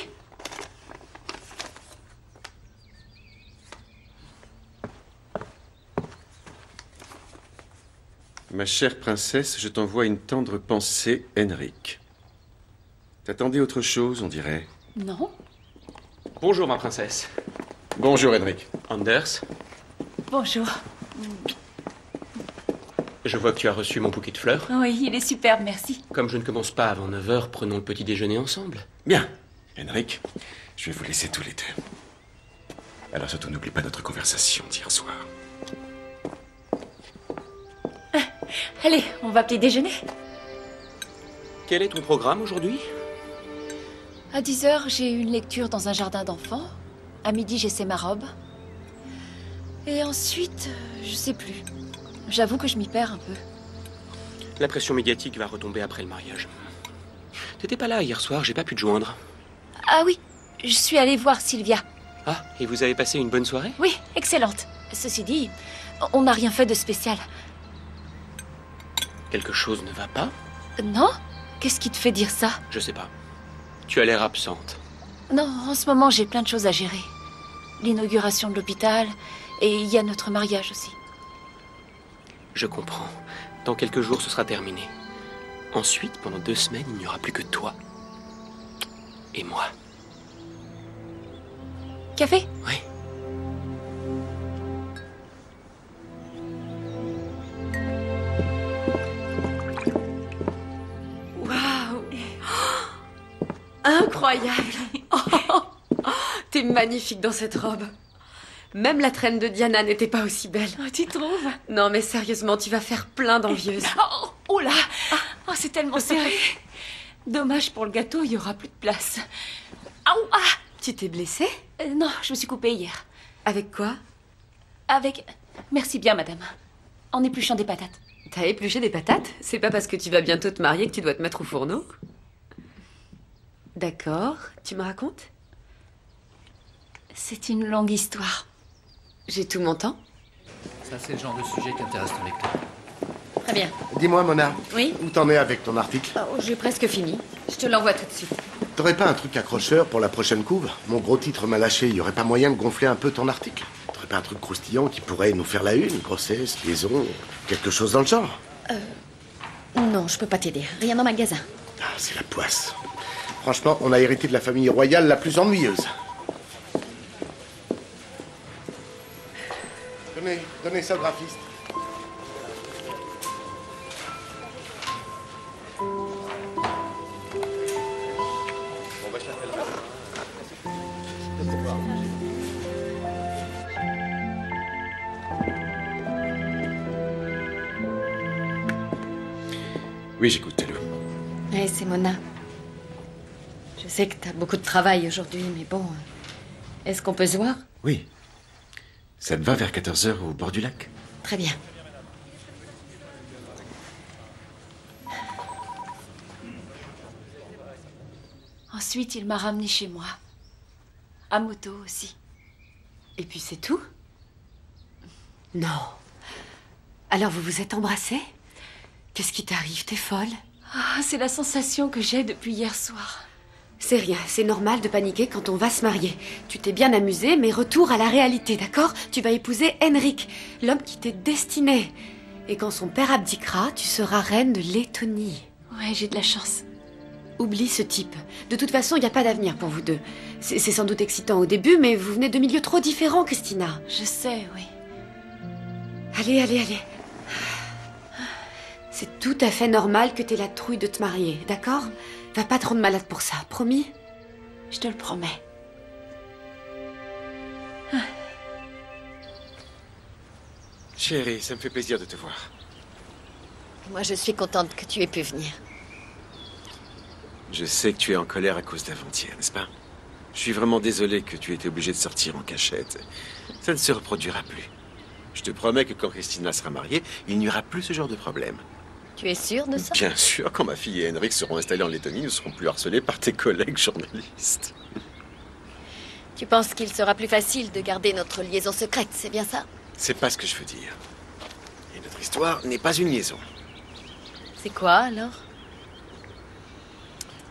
Ma chère princesse, je t'envoie une tendre pensée, Henrik. T'attendais autre chose, on dirait. Non. Bonjour, ma princesse. Bonjour, Henrik. Anders, Bonjour. je vois que tu as reçu mon bouquet de fleurs. Oui, il est superbe, merci. Comme je ne commence pas avant 9 h, prenons le petit déjeuner ensemble. Bien. Henrik, je vais vous laisser tous les deux. Alors surtout, n'oublie pas notre conversation d'hier soir. Allez, on va petit déjeuner. Quel est ton programme aujourd'hui? À 10h, j'ai une lecture dans un jardin d'enfants. À midi, j'essaie ma robe. Et ensuite, je sais plus. J'avoue que je m'y perds un peu. La pression médiatique va retomber après le mariage. T'étais pas là hier soir, j'ai pas pu te joindre. Ah oui, je suis allée voir Sylvia. Ah, et vous avez passé une bonne soirée? Oui, excellente. Ceci dit, on n'a rien fait de spécial. Quelque chose ne va pas? Non? Qu'est-ce qui te fait dire ça? Je sais pas. Tu as l'air absente. Non, en ce moment, j'ai plein de choses à gérer. L'inauguration de l'hôpital, et il y a notre mariage aussi. Je comprends. Dans quelques jours, ce sera terminé. Ensuite, pendant 2 semaines, il n'y aura plus que toi. Et moi. Café? Oui. Waouh! Incroyable! Oh, t'es magnifique dans cette robe. Même la traîne de Diana n'était pas aussi belle. Oh, tu trouves? Non, mais sérieusement, tu vas faire plein d'envieuses. Oh là! Oh, c'est tellement serré. Dommage pour le gâteau, il n'y aura plus de place. Ah! Tu t'es blessée? Non, je me suis coupée hier. Avec quoi? Avec... Merci bien, madame. En épluchant des patates. T'as épluché des patates? C'est pas parce que tu vas bientôt te marier que tu dois te mettre au fourneau? D'accord. Tu me racontes? C'est une longue histoire. J'ai tout mon temps? Ça, c'est le genre de sujet qui intéresse ton lecteur. Très bien. Dis-moi, Mona. Oui? Où t'en es avec ton article? Oh, j'ai presque fini. Je te l'envoie tout de suite. T'aurais pas un truc accrocheur pour la prochaine couve? Mon gros titre m'a lâché. Y aurait pas moyen de gonfler un peu ton article? T'aurais pas un truc croustillant qui pourrait nous faire la une? Grossesse, liaison, quelque chose dans le genre? Non, je peux pas t'aider. Rien dans le magasin. Ah, c'est la poisse. Franchement, on a hérité de la famille royale la plus ennuyeuse. Donnez ça au graphiste. On va chercher le reste. Oui, j'écoute, Talou. Eh, c'est Mona. Je sais que t'as beaucoup de travail aujourd'hui, mais bon... Est-ce qu'on peut se voir? Oui. Ça te va vers 14 h au bord du lac? Très bien. Ensuite, il m'a ramenée chez moi. À moto aussi. Et puis c'est tout? Non. Alors vous vous êtes embrassés? Qu'est-ce qui t'arrive? T'es folle? Ah, c'est la sensation que j'ai depuis hier soir. C'est rien, c'est normal de paniquer quand on va se marier. Tu t'es bien amusé, mais retour à la réalité, d'accord? Tu vas épouser Henrik, l'homme qui t'est destiné. Et quand son père abdiquera, tu seras reine de Lettonie. Ouais, j'ai de la chance. Oublie ce type. De toute façon, il n'y a pas d'avenir pour vous deux. C'est sans doute excitant au début, mais vous venez de milieux trop différents, Christina. Je sais, oui. Allez, allez, allez. C'est tout à fait normal que t'aies la trouille de te marier, d'accord? Va pas te rendre malade pour ça, promis? Je te le promets. Chérie, ça me fait plaisir de te voir. Moi, je suis contente que tu aies pu venir. Je sais que tu es en colère à cause d'avant-hier, n'est-ce pas? Je suis vraiment désolé que tu aies été obligé de sortir en cachette. Ça ne se reproduira plus. Je te promets que quand Christina sera mariée, il n'y aura plus ce genre de problème. Tu es sûr de ça? Bien sûr, quand ma fille et Henrik seront installés en Lettonie, nous ne serons plus harcelés par tes collègues journalistes. Tu penses qu'il sera plus facile de garder notre liaison secrète, c'est bien ça? C'est pas ce que je veux dire. Et notre histoire n'est pas une liaison. C'est quoi, alors?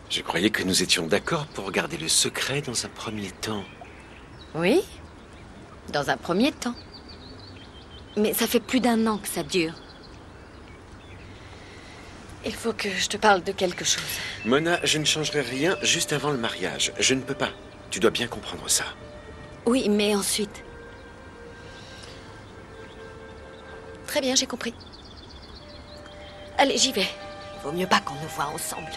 Je croyais que nous étions d'accord pour garder le secret dans un premier temps. Oui, dans un premier temps. Mais ça fait plus d'1 an que ça dure. Il faut que je te parle de quelque chose. Mona, je ne changerai rien juste avant le mariage. Je ne peux pas. Tu dois bien comprendre ça. Oui, mais ensuite... Très bien, j'ai compris. Allez, j'y vais. Il vaut mieux pas qu'on nous voit ensemble.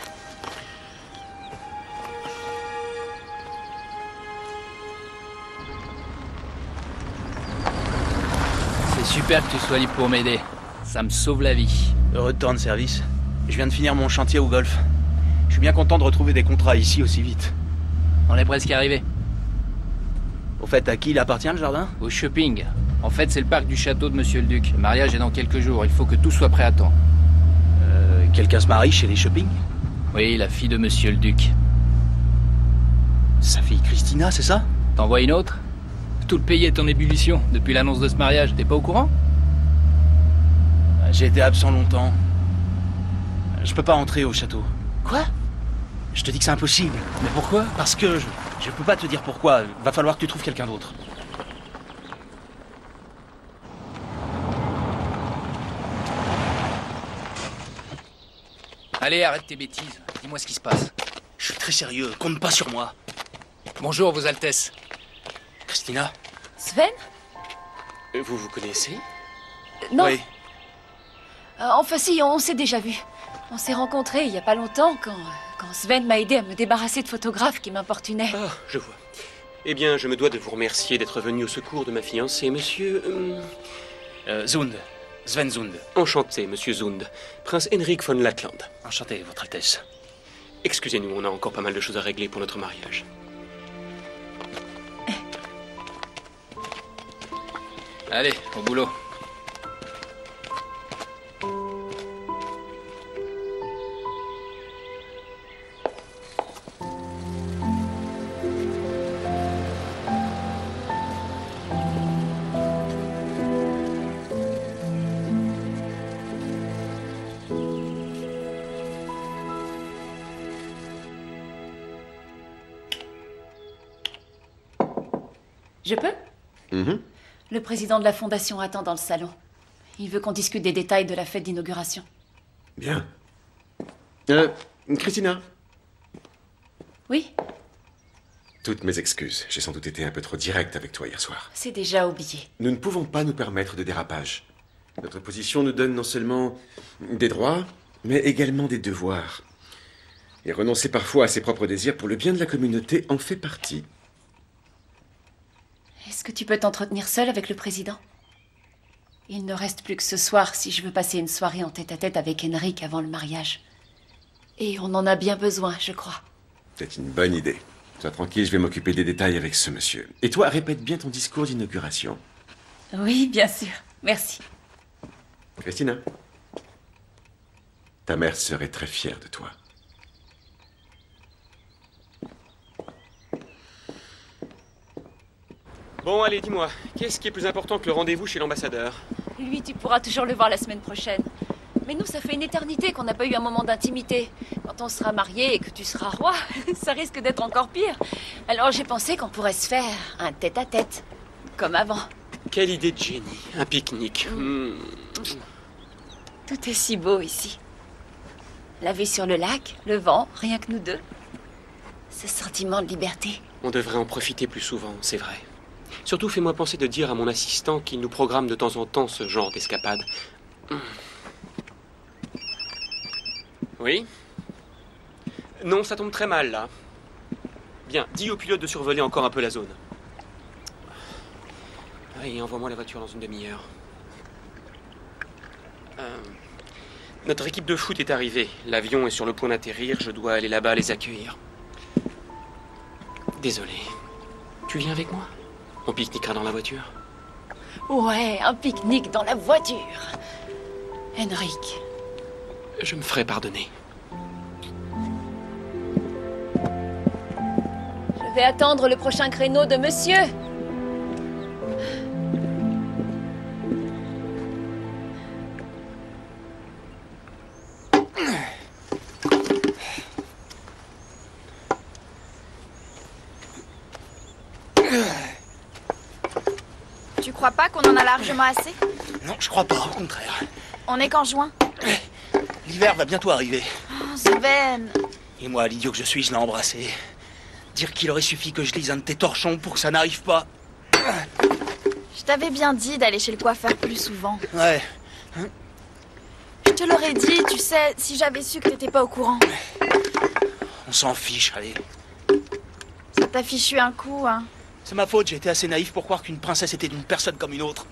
C'est super que tu sois libre pour m'aider. Ça me sauve la vie. Heureux de te rendre service. Je viens de finir mon chantier au golf. Je suis bien content de retrouver des contrats ici aussi vite. On est presque arrivé. Au fait, à qui il appartient le jardin? Au shopping. En fait, c'est le parc du château de Monsieur le Duc. Le mariage est dans quelques jours. Il faut que tout soit prêt à temps. Quelqu'un se marie chez les shopping? Oui, la fille de Monsieur le Duc. Sa fille Christina, c'est ça? T'en vois une autre? Tout le pays est en ébullition depuis l'annonce de ce mariage. T'es pas au courant? J'ai été absent longtemps. Je peux pas entrer au château. Quoi? Je te dis que c'est impossible. Mais pourquoi? Parce que je peux pas te dire pourquoi. Va falloir que tu trouves quelqu'un d'autre. Allez, arrête tes bêtises. Dis-moi ce qui se passe. Je suis très sérieux. Compte pas sur moi. Bonjour, Vos Altesses. Christina? Sven? Vous vous connaissez? Non. Oui. Enfin si, on s'est déjà vu. On s'est rencontrés il y a pas longtemps quand Sven m'a aidé à me débarrasser de photographes qui m'importunaient. Ah, je vois. Eh bien, je me dois de vous remercier d'être venu au secours de ma fiancée, monsieur... Zund. Sven Zund. Enchanté, monsieur Zund. Prince Henrik von Lattland. Enchanté, Votre Altesse. Excusez-nous, on a encore pas mal de choses à régler pour notre mariage. Allez, au boulot. Je peux? Le président de la fondation attend dans le salon. Il veut qu'on discute des détails de la fête d'inauguration. Bien. Christina? Oui? Toutes mes excuses. J'ai sans doute été un peu trop direct avec toi hier soir. C'est déjà oublié. Nous ne pouvons pas nous permettre de dérapage. Notre position nous donne non seulement des droits, mais également des devoirs. Et renoncer parfois à ses propres désirs pour le bien de la communauté en fait partie. Est-ce que tu peux t'entretenir seul avec le président? Il ne reste plus que ce soir si je veux passer une soirée en tête-à-tête avec Henrik avant le mariage. Et on en a bien besoin, je crois. C'est une bonne idée. Sois tranquille, je vais m'occuper des détails avec ce monsieur. Et toi, répète bien ton discours d'inauguration. Oui, bien sûr. Merci. Christina, ta mère serait très fière de toi. Bon, allez, dis-moi, qu'est-ce qui est plus important que le rendez-vous chez l'ambassadeur? Lui, tu pourras toujours le voir la semaine prochaine. Mais nous, ça fait une éternité qu'on n'a pas eu un moment d'intimité. Quand on sera mariés et que tu seras roi, ça risque d'être encore pire. Alors j'ai pensé qu'on pourrait se faire un tête-à-tête, comme avant. Quelle idée de génie, un pique-nique. Tout est si beau ici. La vue sur le lac, le vent, rien que nous deux. Ce sentiment de liberté. On devrait en profiter plus souvent, c'est vrai. Surtout, fais-moi penser de dire à mon assistant qu'il nous programme de temps en temps ce genre d'escapade. Oui? Non, ça tombe très mal, là. Bien, dis au pilote de survoler encore un peu la zone. Oui, envoie-moi la voiture dans une demi-heure. Notre équipe de foot est arrivée. L'avion est sur le point d'atterrir. Je dois aller là-bas les accueillir. Désolé. Tu viens avec moi? On pique-niquera dans la voiture. Ouais, un pique-nique dans la voiture. Henrik. Je me ferai pardonner. Je vais attendre le prochain créneau de monsieur. Tu crois pas qu'on en a largement assez? Non, je crois pas, au contraire. On est qu'en juin. L'hiver va bientôt arriver. Oh, Sven. Et moi, l'idiot que je suis, je l'ai embrassé. Dire qu'il aurait suffi que je lise un de tes torchons pour que ça n'arrive pas. Je t'avais bien dit d'aller chez le coiffeur plus souvent. Ouais. Je te l'aurais dit, tu sais, si j'avais su que t'étais pas au courant. On s'en fiche, allez. Ça t'a fichu un coup, hein. C'est ma faute, j'ai été assez naïf pour croire qu'une princesse était une personne comme une autre.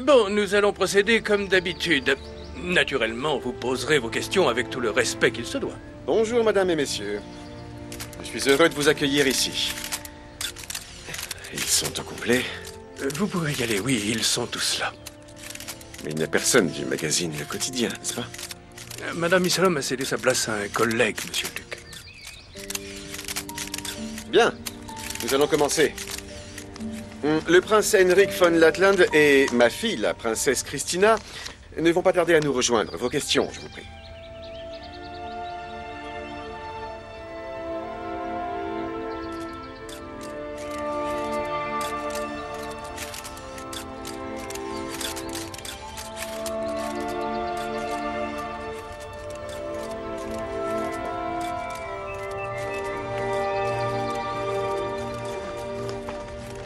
Bon, nous allons procéder comme d'habitude. Naturellement, vous poserez vos questions avec tout le respect qu'il se doit. Bonjour, madame et messieurs. Je suis heureux de vous accueillir ici. Ils sont au complet. Vous pouvez y aller, oui, ils sont tous là. Mais il n'y a personne du magazine Le Quotidien, n'est-ce pas? Madame Issalom a cédé sa place à un collègue, monsieur le duc. Bien, nous allons commencer. Le prince Henrik von Lattland et ma fille, la princesse Christina, ne vont pas tarder à nous rejoindre. Vos questions, je vous prie.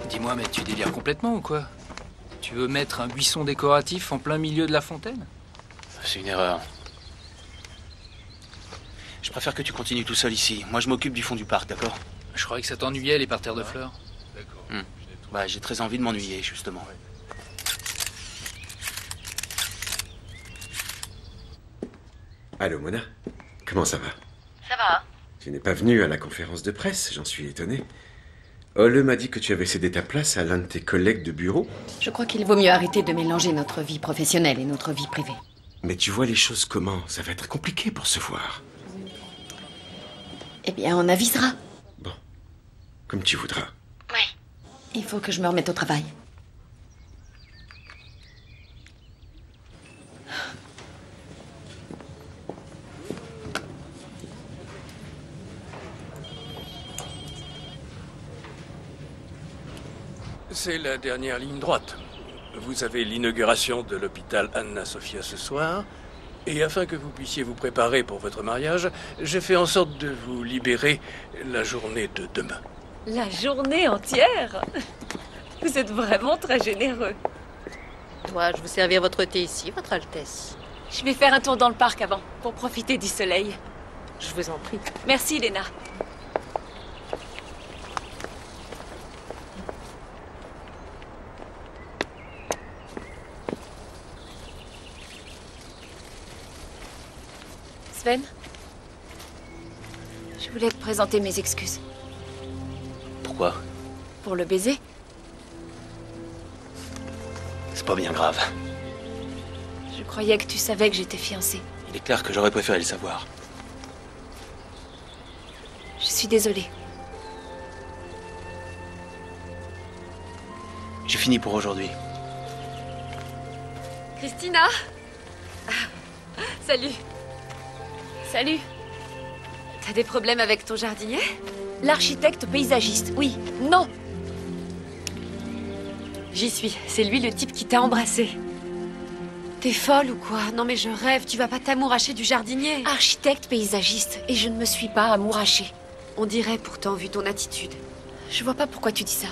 Dis-moi, mais tu délires complètement ou quoi? Tu veux mettre un buisson décoratif en plein milieu de la fontaine? C'est une erreur. Je préfère que tu continues tout seul ici. Moi, je m'occupe du fond du parc, d'accord? Je croyais que ça t'ennuyait, les parterres de fleurs. D'accord. Bah, j'ai très envie de m'ennuyer, justement. Allô, Mona? Comment ça va? Ça va? Tu n'es pas venue à la conférence de presse, j'en suis étonné. Ole m'a dit que tu avais cédé ta place à l'un de tes collègues de bureau. Je crois qu'il vaut mieux arrêter de mélanger notre vie professionnelle et notre vie privée. Mais tu vois les choses comment? Ça va être compliqué pour se voir. Eh bien, on avisera. Bon, comme tu voudras. Oui. Il faut que je me remette au travail. C'est la dernière ligne droite. Vous avez l'inauguration de l'hôpital Anna Sophia ce soir. Et afin que vous puissiez vous préparer pour votre mariage, j'ai fait en sorte de vous libérer la journée de demain. La journée entière? Vous êtes vraiment très généreux. Dois-je vous servir votre thé ici, Votre Altesse? Je vais faire un tour dans le parc avant, pour profiter du soleil. Je vous en prie. Merci, Léna. Sven, je voulais te présenter mes excuses. Pourquoi? Pour le baiser. C'est pas bien grave. Je croyais que tu savais que j'étais fiancée. Il est clair que j'aurais préféré le savoir. Je suis désolée. J'ai fini pour aujourd'hui. Christina? Salut. Salut. T'as des problèmes avec ton jardinier? L'architecte paysagiste, oui. Non. J'y suis. C'est lui le type qui t'a embrassé. T'es folle ou quoi? Non mais je rêve, tu vas pas t'amouracher du jardinier. Architecte paysagiste, et je ne me suis pas amourachée. On dirait pourtant, vu ton attitude. Je vois pas pourquoi tu dis ça.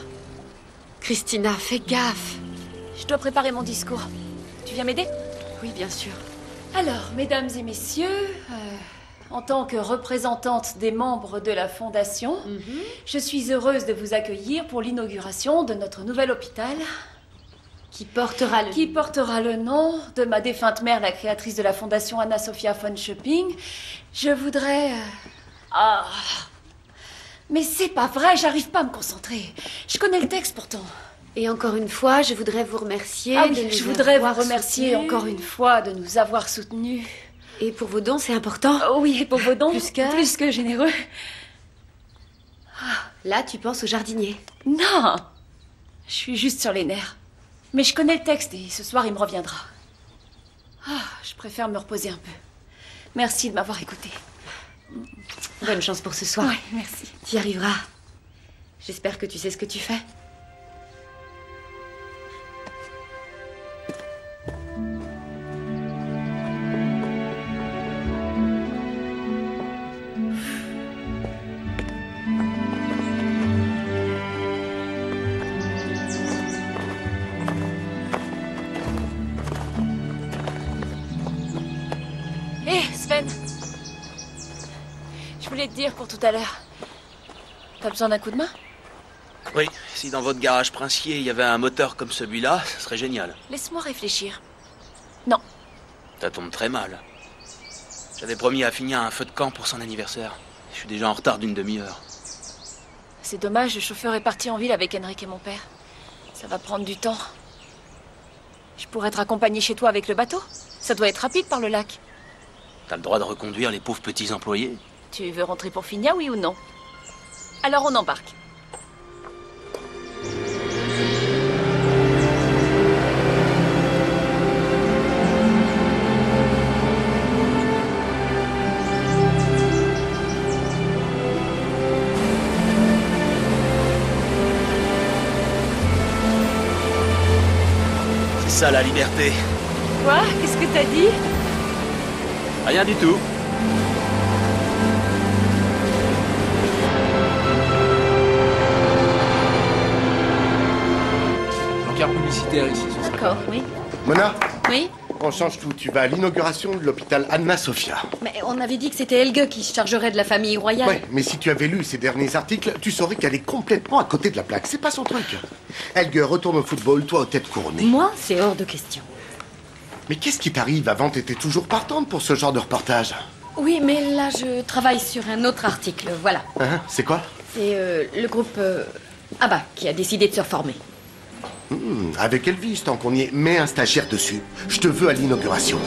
Christina, fais gaffe. Je dois préparer mon discours. Tu viens m'aider? Oui, bien sûr. Alors, mesdames et messieurs, En tant que représentante des membres de la Fondation, je suis heureuse de vous accueillir pour l'inauguration de notre nouvel hôpital. Qui portera le nom de ma défunte mère, la créatrice de la Fondation Anna Sophia von Schöpping. Je voudrais... Mais c'est pas vrai, j'arrive pas à me concentrer. Je connais le texte pourtant. Et encore une fois, je voudrais vous remercier. Je voudrais vous remercier encore une fois de nous avoir soutenus. Et pour vos dons, c'est important. Oui, et pour vos dons, plus que généreux. Là, tu penses au jardinier. Non, je suis juste sur les nerfs. Mais je connais le texte et ce soir, il me reviendra. Je préfère me reposer un peu. Merci de m'avoir écouté. Bonne chance pour ce soir. Oui, merci. Tu y arriveras. J'espère que tu sais ce que tu fais. Hé, Sven. Je voulais te dire pour tout à l'heure. T'as besoin d'un coup de main? Oui, si dans votre garage princier il y avait un moteur comme celui-là, ça serait génial. Laisse-moi réfléchir. Non. Ça tombe très mal. J'avais promis à Finia un feu de camp pour son anniversaire. Je suis déjà en retard d'une demi-heure. C'est dommage, le chauffeur est parti en ville avec Henrik et mon père. Ça va prendre du temps. Je pourrais te raccompagner chez toi avec le bateau. Ça doit être rapide par le lac. T'as le droit de reconduire les pauvres petits employés. Tu veux rentrer pour Finia, oui ou non? Alors on embarque. C'est ça la liberté. Quoi? Qu'est-ce que t'as dit? Rien du tout. Encart publicitaire ici. D'accord, oui. Mona, Oui? on change tout. Tu vas à l'inauguration de l'hôpital Anna Sophia. Mais on avait dit que c'était Helge qui se chargerait de la famille royale. Ouais, mais si tu avais lu ces derniers articles, tu saurais qu'elle est complètement à côté de la plaque. C'est pas son truc. Helge, retourne au football, toi aux têtes couronnées. Moi, c'est hors de question. Mais qu'est-ce qui t'arrive? Avant, t'étais toujours partante pour ce genre de reportage. Oui, mais là, je travaille sur un autre article, voilà. Hein, c'est quoi? C'est le groupe ABBA qui a décidé de se reformer. Avec Elvis, tant qu'on y est, mets un stagiaire dessus. Je te veux à l'inauguration.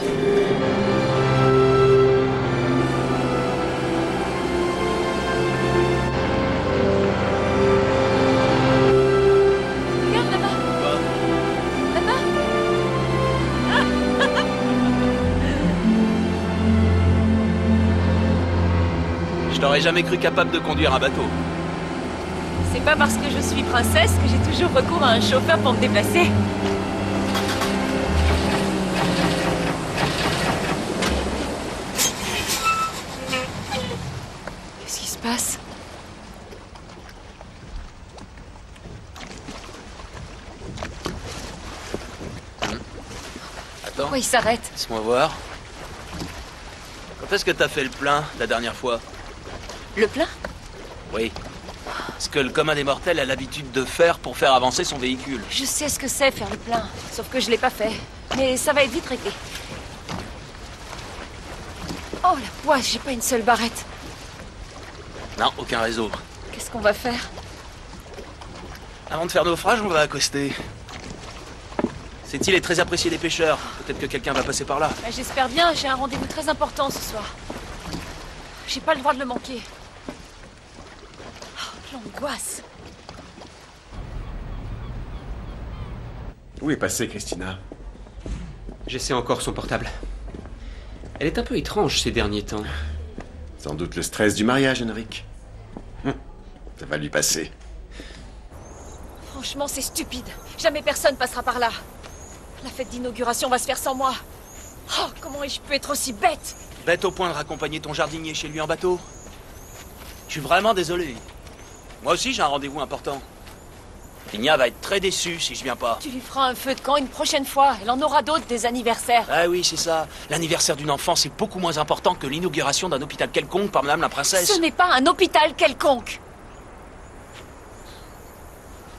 Regarde là-bas. Là-bas. Je t'aurais jamais cru capable de conduire un bateau. C'est pas parce que je suis princesse que j'ai toujours recours à un chauffeur pour me déplacer. Qu'est-ce qui se passe? Attends. Pourquoi il s'arrête? Laisse-moi voir. Quand est-ce que t'as fait le plein la dernière fois? Le plein? Oui. Ce que le commun des mortels a l'habitude de faire pour faire avancer son véhicule. Je sais ce que c'est faire le plein, sauf que je l'ai pas fait. Mais ça va être vite réglé. Oh la poisse, j'ai pas une seule barrette. Non, aucun réseau. Qu'est-ce qu'on va faire? Avant de faire naufrage, on va accoster. Cette île est très appréciée des pêcheurs. Peut-être que quelqu'un va passer par là. Bah, j'espère bien, j'ai un rendez-vous très important ce soir. J'ai pas le droit de le manquer. Oh, l'angoisse. Où est passée Christina? J'essaie encore son portable. Elle est un peu étrange ces derniers temps. Sans doute le stress du mariage, Henrik. Ça va lui passer. Franchement, c'est stupide. Jamais personne passera par là. La fête d'inauguration va se faire sans moi. Oh, comment ai-je pu être aussi bête? Bête au point de raccompagner ton jardinier chez lui en bateau. Je suis vraiment désolé. Moi aussi, j'ai un rendez-vous important. Ligna va être très déçue si je viens pas. Tu lui feras un feu de camp une prochaine fois. Elle en aura d'autres des anniversaires. Ah oui, c'est ça. L'anniversaire d'une enfant, c'est beaucoup moins important que l'inauguration d'un hôpital quelconque par Madame la Princesse. Ce n'est pas un hôpital quelconque.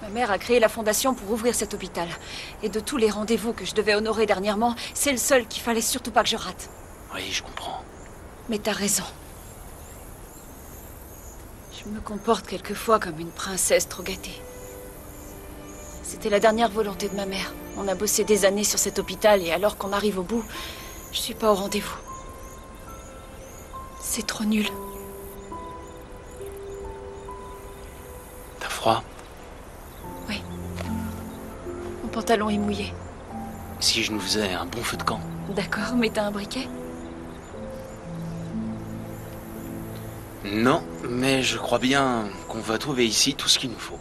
Ma mère a créé la fondation pour ouvrir cet hôpital. Et de tous les rendez-vous que je devais honorer dernièrement, c'est le seul qu'il fallait surtout pas que je rate. Oui, je comprends. Mais t'as raison. Je me comporte quelquefois comme une princesse trop gâtée. C'était la dernière volonté de ma mère. On a bossé des années sur cet hôpital et alors qu'on arrive au bout, je suis pas au rendez-vous. C'est trop nul. T'as froid? Oui. Mon pantalon est mouillé. Si je nous faisais un bon feu de camp. D'accord, mais t'as un briquet? Non, mais je crois bien qu'on va trouver ici tout ce qu'il nous faut.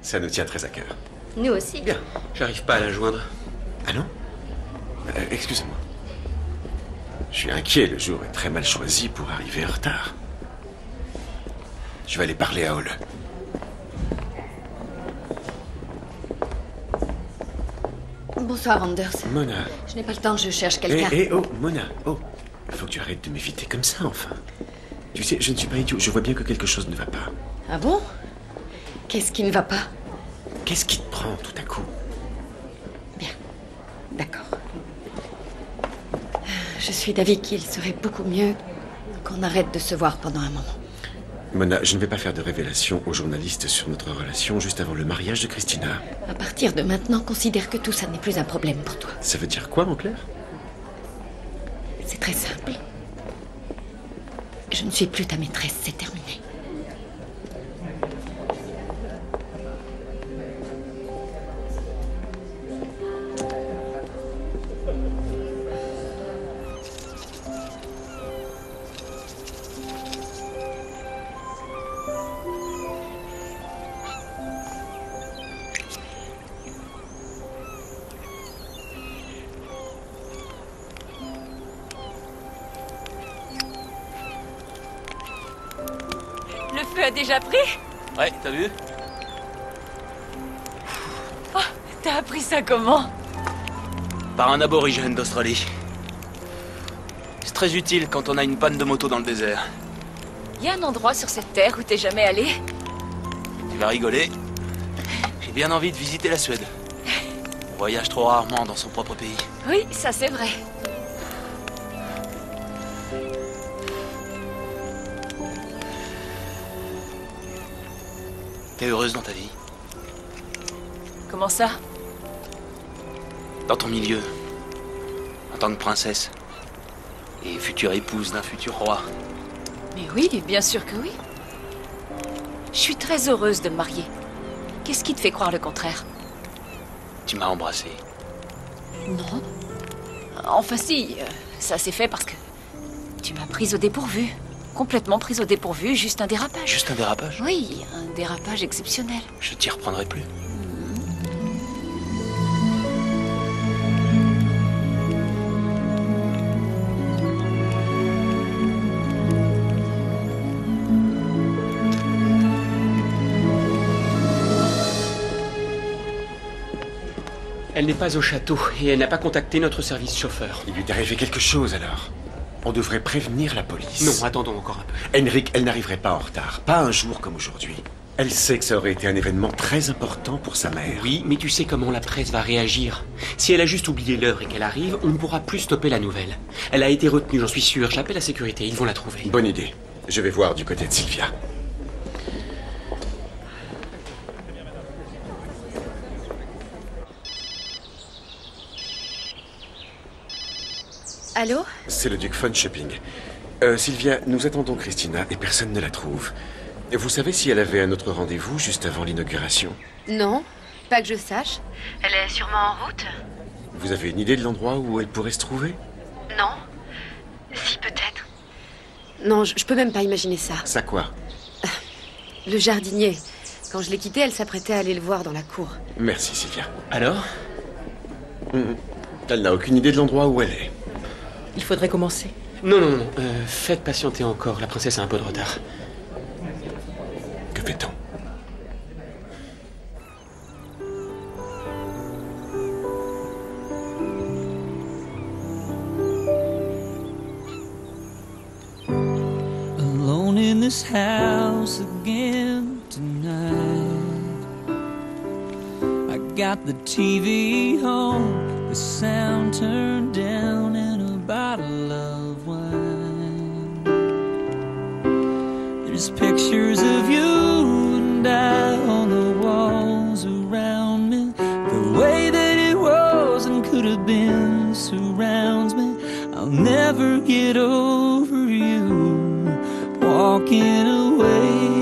Ça nous tient très à cœur. Nous aussi. Bien, j'arrive pas à la joindre. Ah non? Excusez-moi. Je suis inquiet, le jour est très mal choisi pour arriver en retard. Je vais aller parler à Hall. Bonsoir, Anders. Mona. Je n'ai pas le temps, je cherche quelqu'un. Oh, Mona, oh. Il faut que tu arrêtes de m'éviter comme ça, enfin. Tu sais, je ne suis pas idiot, je vois bien que quelque chose ne va pas. Ah bon? Qu'est-ce qui ne va pas? Qu'est-ce qui te prend tout à coup? Bien, d'accord. Je suis d'avis qu'il serait beaucoup mieux qu'on arrête de se voir pendant un moment. Mona, je ne vais pas faire de révélations aux journalistes sur notre relation juste avant le mariage de Christina. À partir de maintenant, considère que tout ça n'est plus un problème pour toi. Ça veut dire quoi, en clair? C'est très simple. Je ne suis plus ta maîtresse, c'est terminé. Le feu a déjà pris? Ouais, t'as vu? Oh, t'as appris ça comment? Par un aborigène d'Australie. C'est très utile quand on a une panne de moto dans le désert. Y a un endroit sur cette terre où t'es jamais allé? Tu vas rigoler. J'ai bien envie de visiter la Suède. On voyage trop rarement dans son propre pays. Oui, ça c'est vrai. T'es heureuse dans ta vie? Comment ça? Dans ton milieu. En tant que princesse. Et future épouse d'un futur roi. Mais oui, bien sûr que oui. Je suis très heureuse de me marier. Qu'est-ce qui te fait croire le contraire? Tu m'as embrassé. Non. Enfin si, ça s'est fait parce que tu m'as prise au dépourvu. Complètement prise au dépourvu, juste un dérapage. Juste un dérapage? Oui, un dérapage exceptionnel. Je t'y reprendrai plus. Elle n'est pas au château et elle n'a pas contacté notre service chauffeur. Il lui est arrivé quelque chose alors. On devrait prévenir la police. Non, attendons encore un peu. Henrik, elle n'arriverait pas en retard. Pas un jour comme aujourd'hui. Elle sait que ça aurait été un événement très important pour sa mère. Oui, mais tu sais comment la presse va réagir. Si elle a juste oublié l'heure et qu'elle arrive, on ne pourra plus stopper la nouvelle. Elle a été retenue, j'en suis sûr. J'appelle la sécurité, ils vont la trouver. Bonne idée. Je vais voir du côté de Sylvia. Allô? C'est le duc von Shopping. Sylvia, nous attendons Christina et personne ne la trouve. Vous savez si elle avait un autre rendez-vous juste avant l'inauguration? Non, pas que je sache. Elle est sûrement en route? Vous avez une idée de l'endroit où elle pourrait se trouver? Non. Si, peut-être. Non, je peux même pas imaginer ça. Ça quoi? Le jardinier. Quand je l'ai quitté, elle s'apprêtait à aller le voir dans la cour. Merci, Sylvia. Alors? Elle n'a aucune idée de l'endroit où elle est. Il faudrait commencer. Non, non, non. Faites patienter encore. La princesse a un peu de retard. Que fait-on? tonight. I got the TV on, the sound turned down, and a bottle of wine. There's pictures of you and I on the walls around me. The way that it was and could have been surrounds me. I'll never get over you walking away.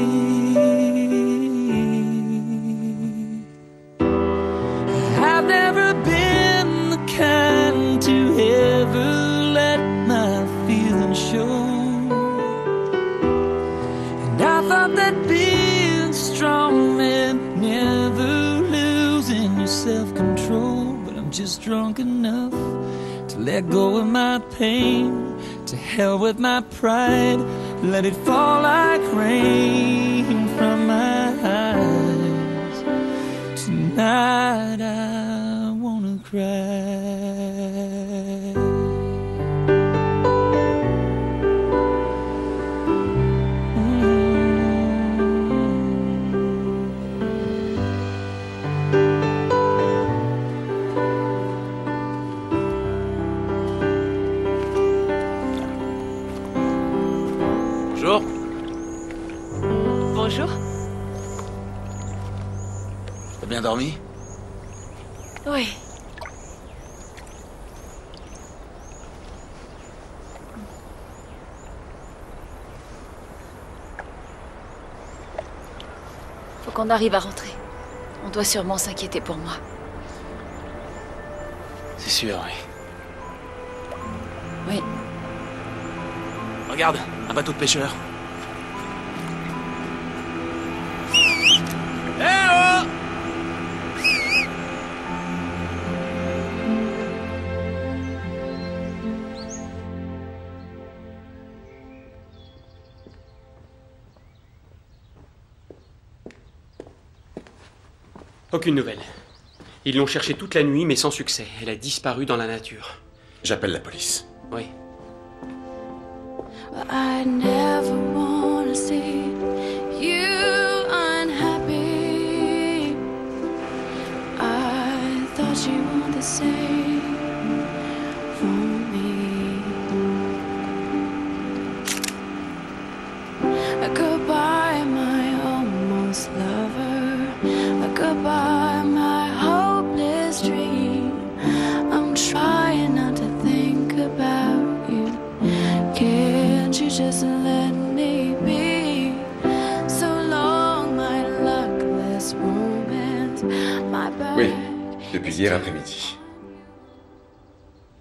I've never been the kind to ever let my feelings show. And I thought that being strong meant never losing your self-control. But I'm just drunk enough to let go of my pain. To hell with my pride, let it fall like rain from my eyes. Tonight I wanna cry. Bonjour. Bonjour. T'as bien dormi? Oui. Faut qu'on arrive à rentrer. On doit sûrement s'inquiéter pour moi. C'est sûr, oui. Oui. Regarde, un bateau de pêcheurs. Eh oh! Aucune nouvelle. Ils l'ont cherchée toute la nuit, mais sans succès. Elle a disparu dans la nature. J'appelle la police. Oui. I never wanna see you unhappy. I thought you were the same for me. Goodbye, my almost lover. Goodbye, my hopeless dream. I'm trying not to think about you. Can't you just let me be? So long, my luckless moment. My back. Oui, depuis hier après-midi.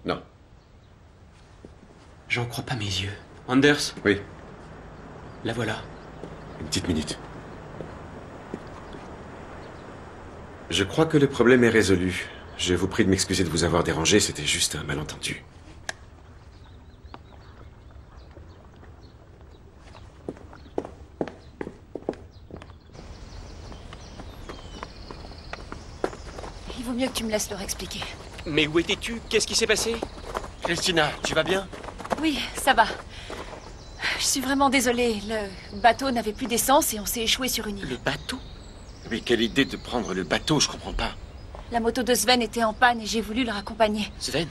Non. J'en crois pas mes yeux. Anders? Oui. La voilà. Une petite minute. Je crois que le problème est résolu. Je vous prie de m'excuser de vous avoir dérangé, c'était juste un malentendu. Il vaut mieux que tu me laisses leur expliquer. Mais où étais-tu? Qu'est-ce qui s'est passé? Christina, tu vas bien? Oui, ça va. Je suis vraiment désolée. Le bateau n'avait plus d'essence et on s'est échoué sur une île. Le bateau? Mais quelle idée de prendre le bateau, je comprends pas. La moto de Sven était en panne et j'ai voulu le raccompagner. Sven?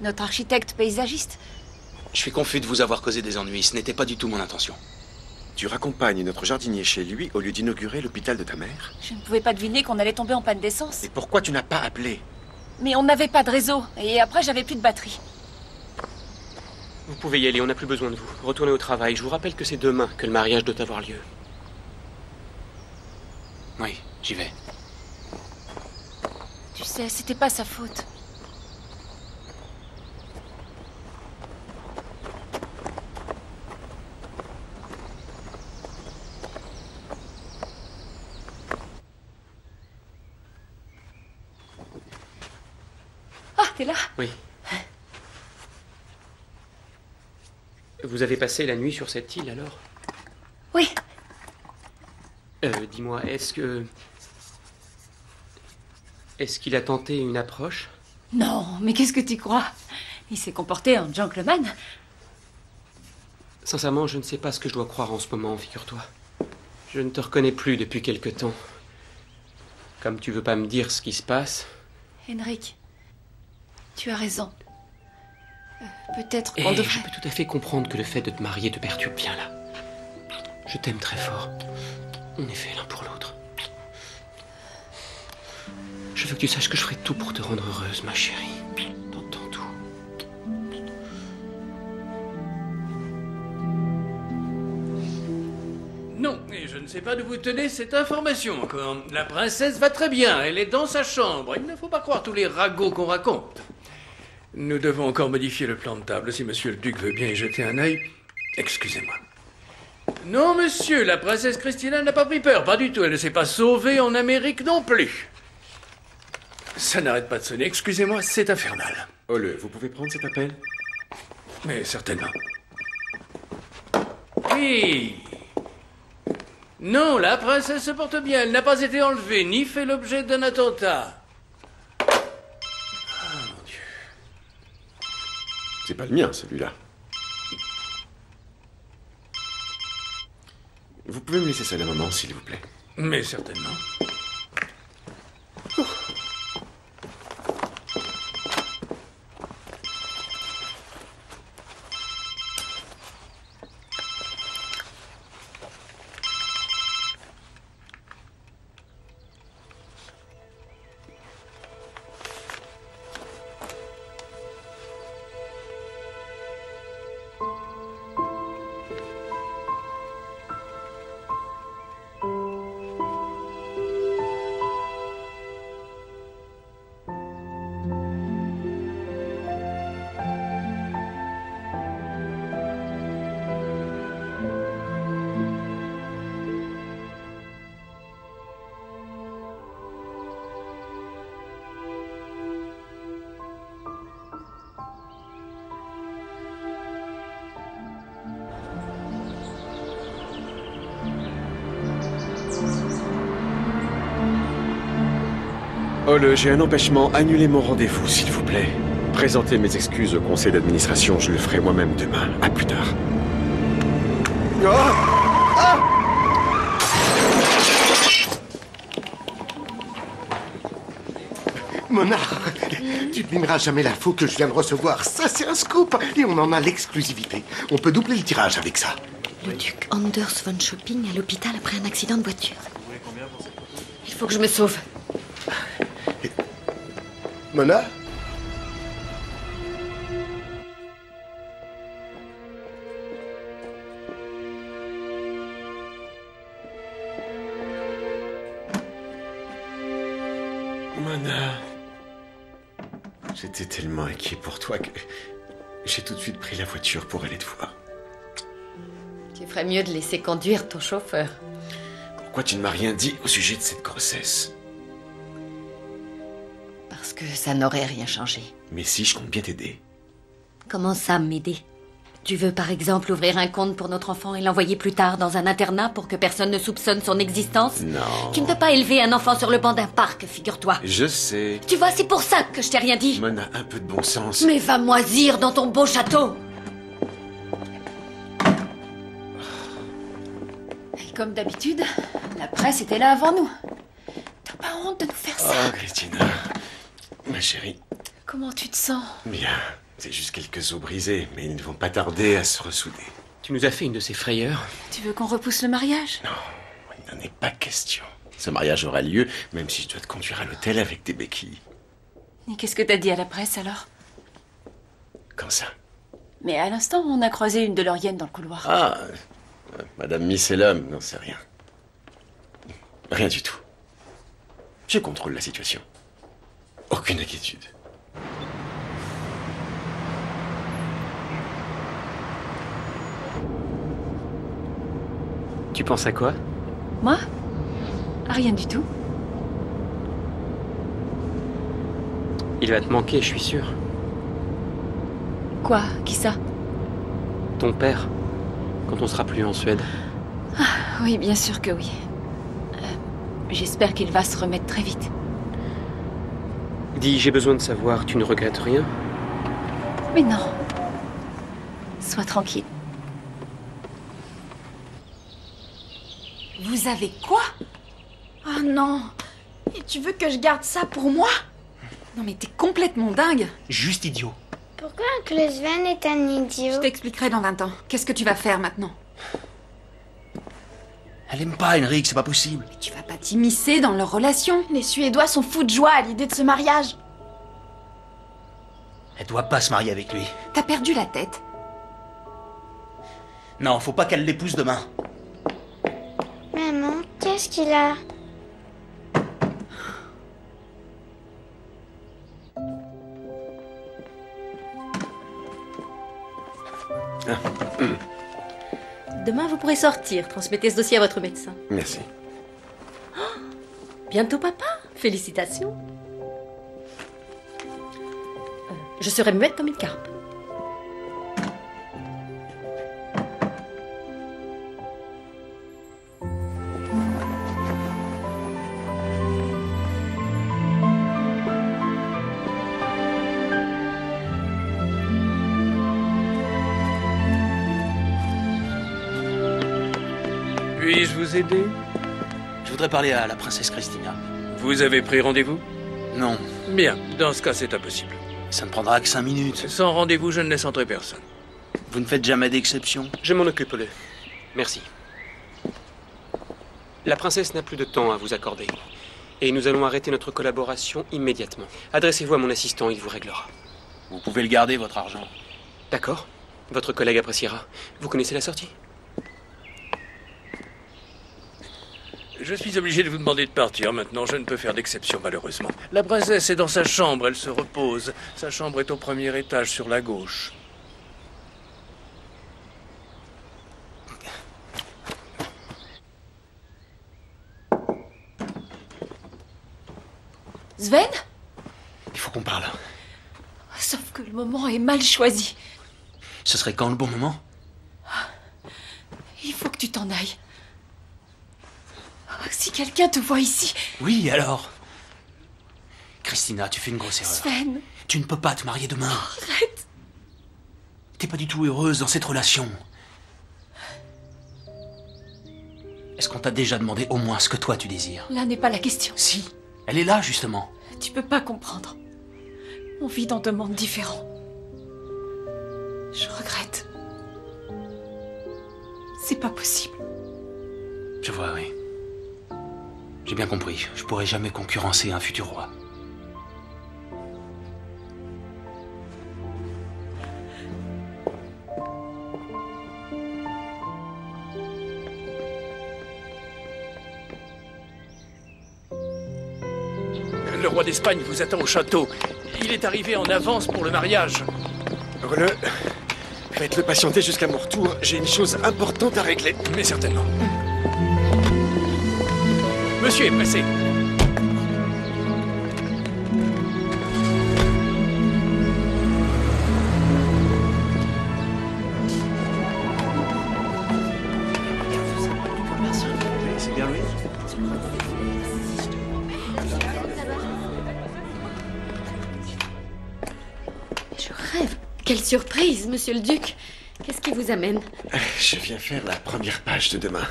Notre architecte paysagiste. Je suis confus de vous avoir causé des ennuis. Ce n'était pas du tout mon intention. Tu raccompagnes notre jardinier chez lui au lieu d'inaugurer l'hôpital de ta mère? Je ne pouvais pas deviner qu'on allait tomber en panne d'essence. Et pourquoi tu n'as pas appelé? Mais on n'avait pas de réseau et après j'avais plus de batterie. Vous pouvez y aller, on n'a plus besoin de vous. Retournez au travail. Je vous rappelle que c'est demain que le mariage doit avoir lieu. Oui, j'y vais. Tu sais, c'était pas sa faute. Ah, t'es là? Oui. Vous avez passé la nuit sur cette île, alors? Oui. Dis-moi, est-ce qu'il a tenté une approche? Non, mais qu'est-ce que tu crois? Il s'est comporté en gentleman. Sincèrement, je ne sais pas ce que je dois croire en ce moment, figure-toi. Je ne te reconnais plus depuis quelque temps. Comme tu veux pas me dire ce qui se passe... Henrik, tu as raison. Peut-être Et qu'on devrait... je peux tout à fait comprendre que le fait de te marier te perturbe bien là. Je t'aime très fort. On est fait l'un pour l'autre. Je veux que tu saches que je ferai tout pour te rendre heureuse, ma chérie. T'entends tout. Non, et je ne sais pas d'où vous tenez cette information encore. La princesse va très bien, elle est dans sa chambre. Il ne faut pas croire tous les ragots qu'on raconte. Nous devons encore modifier le plan de table. Si monsieur le duc veut bien y jeter un œil... Excusez-moi. Non, monsieur, la princesse Christina n'a pas pris peur, pas du tout. Elle ne s'est pas sauvée en Amérique non plus. Ça n'arrête pas de sonner. Excusez-moi, c'est infernal. Ole, vous pouvez prendre cet appel? Mais certainement. Oui. Non, la princesse se porte bien. Elle n'a pas été enlevée, ni fait l'objet d'un attentat. Ah, mon Dieu. C'est pas le mien, celui-là. Vous pouvez me laisser seul un moment, s'il vous plaît? Mais certainement. Ole, j'ai un empêchement. Annulez mon rendez-vous, s'il vous plaît. Présentez mes excuses au conseil d'administration. Je le ferai moi-même demain. À plus tard. Mona, tu devineras jamais l'info que je viens de recevoir. Ça, c'est un scoop. Et on en a l'exclusivité. On peut doubler le tirage avec ça. Le duc Anders von Shopping à l'hôpital après un accident de voiture. Il faut que je me sauve. Mona? Mona. J'étais tellement inquiet pour toi que j'ai tout de suite pris la voiture pour aller te voir. Tu ferais mieux de laisser conduire ton chauffeur. Pourquoi tu ne m'as rien dit au sujet de cette grossesse? Parce que ça n'aurait rien changé. Mais si, je compte bien t'aider. Comment ça, m'aider? Tu veux par exemple ouvrir un compte pour notre enfant et l'envoyer plus tard dans un internat pour que personne ne soupçonne son existence? Non. Tu ne peux pas élever un enfant sur le banc d'un parc, figure-toi. Je sais. Tu vois, c'est pour ça que je t'ai rien dit. Mona, un peu de bon sens. Mais va moisir dans ton beau château. Et comme d'habitude, la presse était là avant nous. T'as pas honte de nous faire ça? Oh, Christina. Ma chérie. Comment tu te sens? Bien. C'est juste quelques os brisés, mais ils ne vont pas tarder à se ressouder. Tu nous as fait une de ces frayeurs. Tu veux qu'on repousse le mariage? Non, il n'en est pas question. Ce mariage aura lieu, même si je dois te conduire à l'hôtel avec des béquilles. Et qu'est-ce que t'as dit à la presse alors? Comme ça. Mais à l'instant, on a croisé une de leurs hyènes dans le couloir. Ah, Madame Miss et l'homme, non, c'est rien. Rien du tout. Je contrôle la situation. Aucune inquiétude. Tu penses à quoi? Moi? À rien du tout. Il va te manquer, je suis sûr. Quoi? Qui ça? Ton père, quand on sera plus en Suède. Ah, oui, bien sûr que oui. J'espère qu'il va se remettre très vite. Dis, j'ai besoin de savoir, tu ne regrettes rien? Mais non. Sois tranquille. Vous Vous avez quoi? Oh non. Et tu veux que je garde ça pour moi? Non mais t'es complètement dingue. Juste idiot. Pourquoi Oncle Sven est un idiot? Je t'expliquerai dans 20 ans. Qu'est-ce que tu vas faire maintenant? Elle aime pas Henrik, c'est pas possible. Mais tu vas pas t'immiscer dans leur relation. Les Suédois sont fous de joie à l'idée de ce mariage. Elle doit pas se marier avec lui. T'as perdu la tête. Non, faut pas qu'elle l'épouse demain. Maman, qu'est-ce qu'il a? Demain, vous pourrez sortir. Transmettez ce dossier à votre médecin. Merci. Bientôt papa. Félicitations. Je serai muette comme une carpe. Puis-je vous aider? Je voudrais parler à la princesse Christina. Vous avez pris rendez-vous? Non. Bien, dans ce cas, c'est impossible. Ça ne prendra que 5 minutes. Sans rendez-vous, je ne laisse entrer personne. Vous ne faites jamais d'exception? Je m'en occupe, le. Merci. La princesse n'a plus de temps à vous accorder. Et nous allons arrêter notre collaboration immédiatement. Adressez-vous à mon assistant, il vous réglera. Vous pouvez le garder, votre argent. D'accord. Votre collègue appréciera. Vous connaissez la sortie? Je suis obligé de vous demander de partir maintenant. Je ne peux faire d'exception, malheureusement. La princesse est dans sa chambre, elle se repose. Sa chambre est au premier étage, sur la gauche. Sven? Il faut qu'on parle. Sauf que le moment est mal choisi. Ce serait quand le bon moment? Il faut que tu t'en ailles. Si quelqu'un te voit ici... Oui, alors? Christina, tu fais une grosse erreur. Sven... Tu ne peux pas te marier demain. Arrête. T'es pas du tout heureuse dans cette relation. Est-ce qu'on t'a déjà demandé au moins ce que toi tu désires? Là n'est pas la question. Si, elle est là, justement. Tu peux pas comprendre. On vit dans deux mondes différents. Je regrette. C'est pas possible. Je vois, oui. J'ai bien compris. Je pourrais jamais concurrencer un futur roi. Le roi d'Espagne vous attend au château. Il est arrivé en avance pour le mariage. Faites-le patienter jusqu'à mon retour. J'ai une chose importante à régler. Mais certainement. Monsieur est pressé. C'est bien lui? Je rêve. Quelle surprise, monsieur le duc. Qu'est-ce qui vous amène? Je viens faire la première page de demain.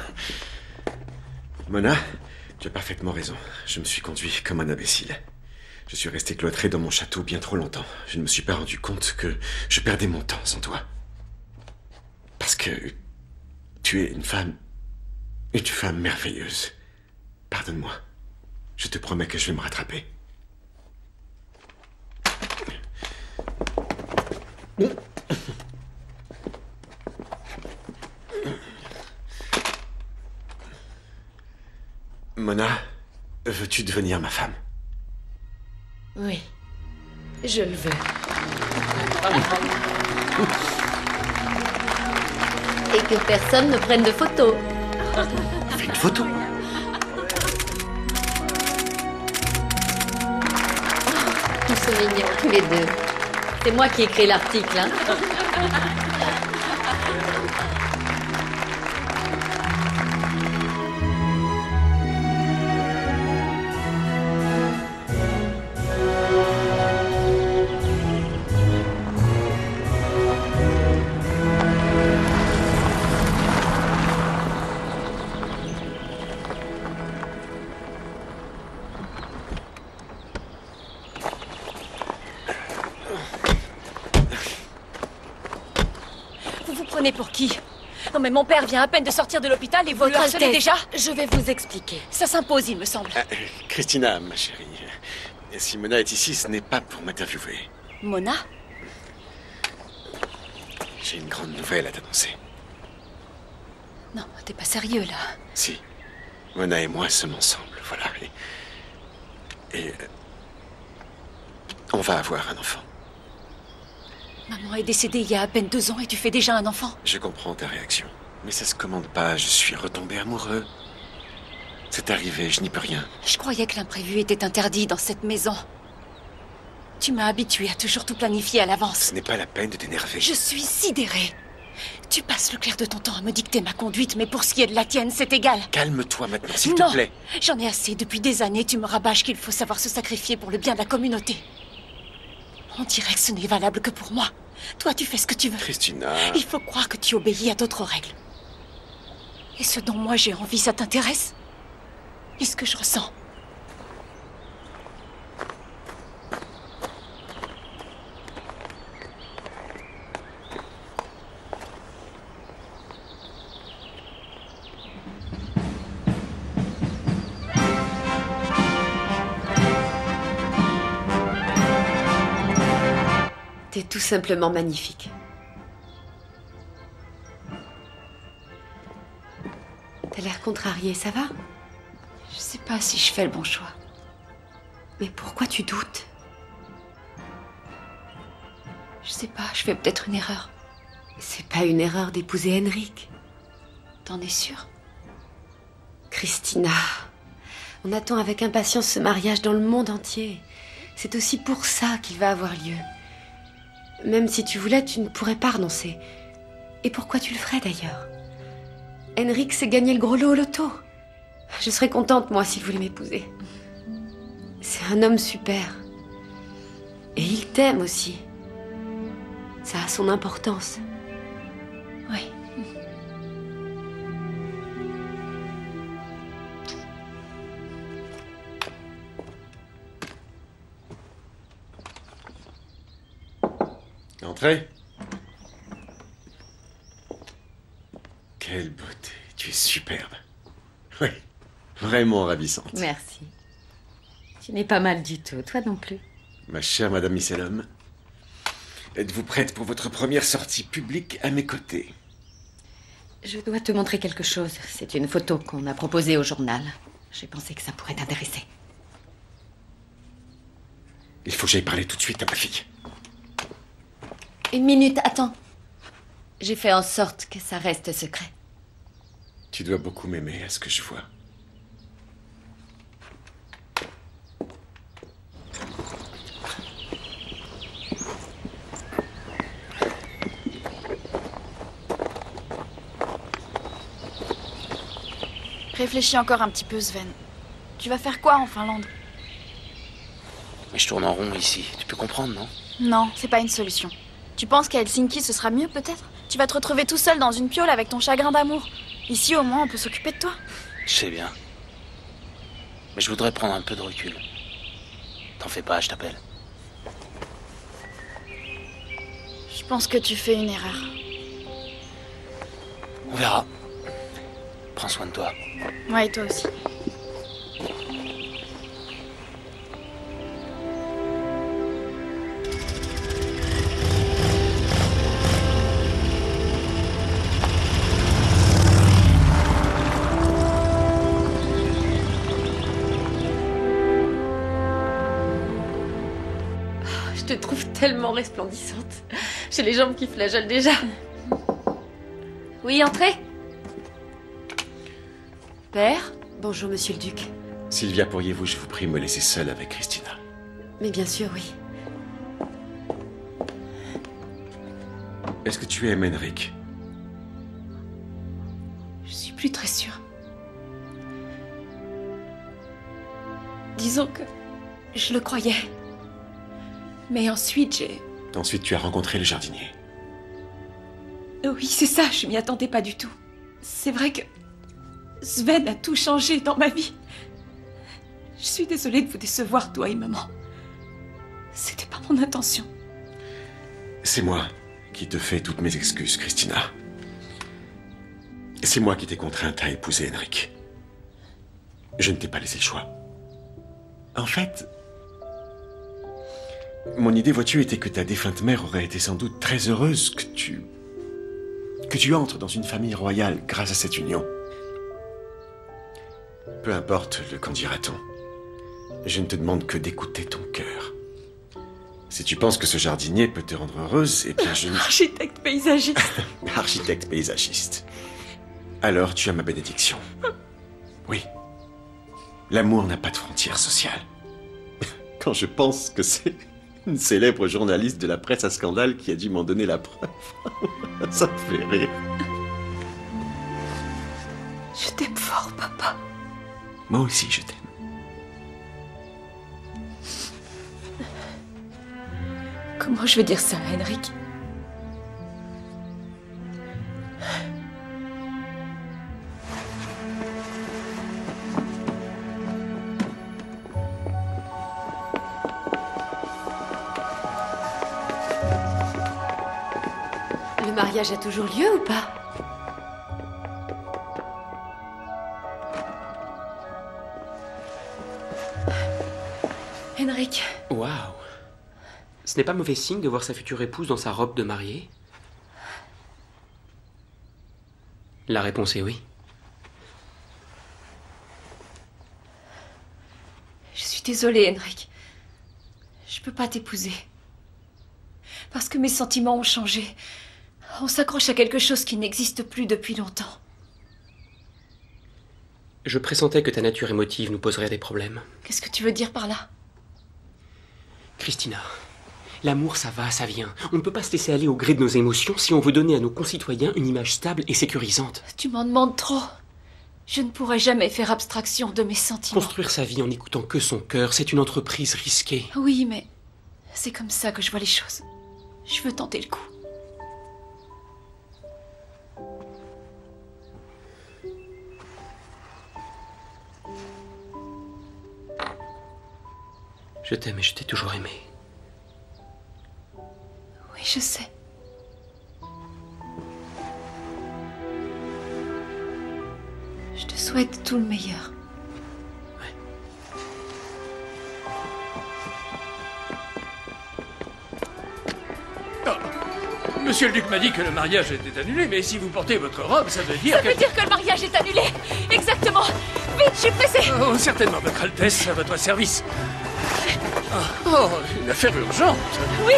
Mona, tu as parfaitement raison. Je me suis conduit comme un imbécile. Je suis resté cloîtré dans mon château bien trop longtemps. Je ne me suis pas rendu compte que je perdais mon temps sans toi. Parce que tu es une femme merveilleuse. Pardonne-moi. Je te promets que je vais me rattraper. Mona, veux-tu devenir ma femme? Oui, je le veux. Et que personne ne prenne de photos. Fais une photo. Ils sont mignons, tous les deux. C'est moi qui ai écrit l'article, hein. prenez pour qui? Non mais mon père vient à peine de sortir de l'hôpital et vous le Votre harcelez Altesse, déjà? je vais vous expliquer. Ça s'impose, il me semble. Christina, ma chérie. Si Mona est ici, ce n'est pas pour m'interviewer. Mona? J'ai une grande nouvelle à t'annoncer. Non, t'es pas sérieux là. Si. Mona et moi sommes ensemble, voilà. Et on va avoir un enfant. Maman est décédée il y a à peine 2 ans et tu fais déjà un enfant. Je comprends ta réaction. Mais ça se commande pas, je suis retombé amoureux. C'est arrivé, je n'y peux rien. Je croyais que l'imprévu était interdit dans cette maison. Tu m'as habituée à toujours tout planifier à l'avance. Ce n'est pas la peine de t'énerver. Je suis sidérée. Tu passes le clair de ton temps à me dicter ma conduite, mais pour ce qui est de la tienne, c'est égal. Calme-toi maintenant, s'il te plaît. J'en ai assez. Depuis des années, tu me rabâches qu'il faut savoir se sacrifier pour le bien de la communauté. On dirait que ce n'est valable que pour moi. Toi, tu fais ce que tu veux. Christina... Il faut croire que tu obéis à d'autres règles. Et ce dont moi j'ai envie, ça t'intéresse? Et ce que je ressens? T'es tout simplement magnifique. T'as l'air contrariée, ça va? Je sais pas si je fais le bon choix. Mais pourquoi tu doutes? Je sais pas, je fais peut-être une erreur. C'est pas une erreur d'épouser Henrik. T'en es sûre? Christina, on attend avec impatience ce mariage dans le monde entier. C'est aussi pour ça qu'il va avoir lieu. Même si tu voulais, tu ne pourrais pas renoncer. Et pourquoi tu le ferais d'ailleurs? Henrik s'est gagné le gros lot au loto. Je serais contente, moi, s'il voulait m'épouser. C'est un homme super. Et il t'aime aussi. Ça a son importance. Oui. Entrez. Quelle beauté, tu es superbe. Oui, vraiment ravissante. Merci. Tu n'es pas mal du tout, toi non plus. Ma chère Madame Misselhomme, êtes-vous prête pour votre première sortie publique à mes côtés? Je dois te montrer quelque chose. C'est une photo qu'on a proposée au journal. J'ai pensé que ça pourrait t'intéresser. Il faut que j'aille parler tout de suite à ma fille. 1 minute, attends. J'ai fait en sorte que ça reste secret. Tu dois beaucoup m'aimer, à ce que je vois. Réfléchis encore un petit peu, Sven. Tu vas faire quoi en Finlande? Mais je tourne en rond ici. Tu peux comprendre, non? Non, c'est pas une solution. Tu penses qu'à Helsinki, ce sera mieux peut-être? Tu vas te retrouver tout seul dans une piole avec ton chagrin d'amour. Ici, au moins, on peut s'occuper de toi. Je sais bien. Mais je voudrais prendre un peu de recul. T'en fais pas, je t'appelle. Je pense que tu fais une erreur. On verra. Prends soin de toi. Ouais, et toi aussi. Je te trouve tellement resplendissante. J'ai les jambes qui flageolent déjà. Oui, entrez. Père? Bonjour, monsieur le duc. Sylvia, pourriez-vous, je vous prie, me laisser seule avec Christina? Mais bien sûr, oui. Est-ce que tu aimes Henrik? Je suis plus très sûre. Disons que je le croyais. Mais ensuite, Ensuite, tu as rencontré le jardinier. Oui, c'est ça, je m'y attendais pas du tout. C'est vrai que Sven a tout changé dans ma vie. Je suis désolée de vous décevoir, toi et maman. C'était pas mon intention. C'est moi qui te fais toutes mes excuses, Christina. C'est moi qui t'ai contrainte à épouser Henrik. Je ne t'ai pas laissé le choix. En fait, mon idée, vois-tu, était que ta défunte mère aurait été sans doute très heureuse que tu entres dans une famille royale grâce à cette union. Peu importe le qu'en dira-t-on. Je ne te demande que d'écouter ton cœur. Si tu penses que ce jardinier peut te rendre heureuse, eh bien je... Architecte paysagiste. Architecte paysagiste. Alors tu as ma bénédiction. Oui. L'amour n'a pas de frontières sociales. Quand je pense que c'est une célèbre journaliste de la presse à scandale qui a dû m'en donner la preuve, ça me fait rire. Je t'aime fort, papa. Moi aussi, je t'aime. Comment je vais dire ça à Henrik? Le mariage a toujours lieu ou pas? Henrik. Waouh. Ce n'est pas mauvais signe de voir sa future épouse dans sa robe de mariée? La réponse est oui. Je suis désolée, Henrik. Je peux pas t'épouser. Parce que mes sentiments ont changé. On s'accroche à quelque chose qui n'existe plus depuis longtemps. Je pressentais que ta nature émotive nous poserait des problèmes. Qu'est-ce que tu veux dire par là? Christina, l'amour, ça va, ça vient. On ne peut pas se laisser aller au gré de nos émotions si on veut donner à nos concitoyens une image stable et sécurisante. Tu m'en demandes trop. Je ne pourrai jamais faire abstraction de mes sentiments. Construire sa vie en n'écoutant que son cœur, c'est une entreprise risquée. Oui, mais c'est comme ça que je vois les choses. Je veux tenter le coup. Je t'aime et je t'ai toujours aimé. Oui, je sais. Je te souhaite tout le meilleur. Monsieur le duc m'a dit que le mariage était annulé, mais si vous portez votre robe, ça veut dire Ça veut dire que le mariage est annulé. Exactement. Vite, je suis pressée. Oh, certainement, votre Altesse, à votre service. Oh, une affaire urgente. Oui.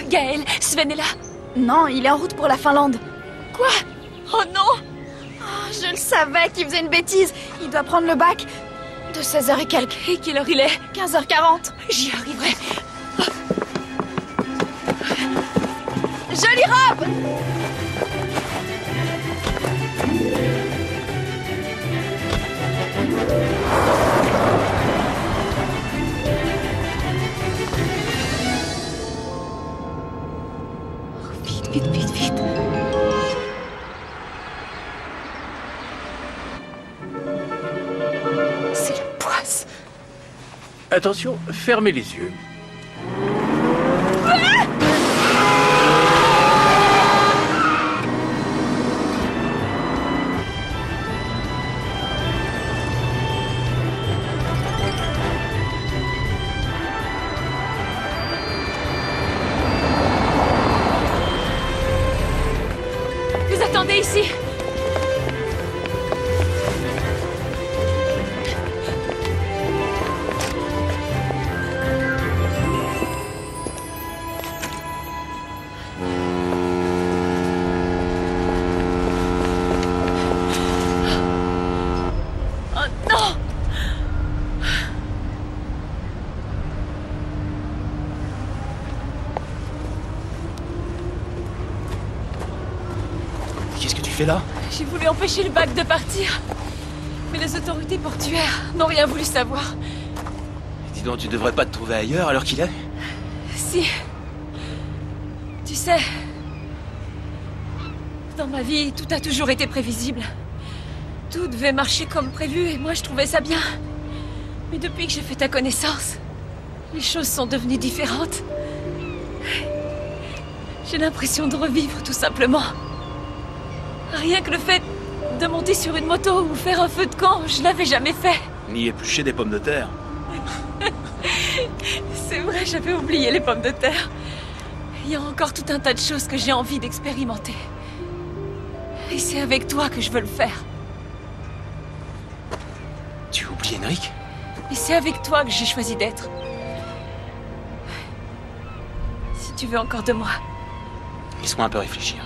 Gaël, Sven est là? Non, il est en route pour la Finlande. Quoi? Oh non! Oh, je le savais qu'il faisait une bêtise. Il doit prendre le bac de 16h et quelques. Et quelle heure il est? 15h40. J'y arriverai. Jolie robe! Vite, vite, vite, vite. C'est la poisse. Attention, fermez les yeux. Vous attendez ici. Oh non! fais là? J'ai voulu empêcher le bac de partir. Mais les autorités portuaires n'ont rien voulu savoir. Dis donc, tu devrais pas te trouver ailleurs alors qu'il est? Si. Tu sais, dans ma vie, tout a toujours été prévisible. Tout devait marcher comme prévu et moi je trouvais ça bien. Mais depuis que j'ai fait ta connaissance, les choses sont devenues différentes. J'ai l'impression de revivre tout simplement. Rien que le fait de monter sur une moto ou faire un feu de camp, je l'avais jamais fait. Ni éplucher des pommes de terre. C'est vrai, j'avais oublié les pommes de terre. Il y a encore tout un tas de choses que j'ai envie d'expérimenter. Et c'est avec toi que je veux le faire. Tu oublies Henrik? Et c'est avec toi que j'ai choisi d'être. Si tu veux encore de moi. Laisse-moi un peu réfléchir.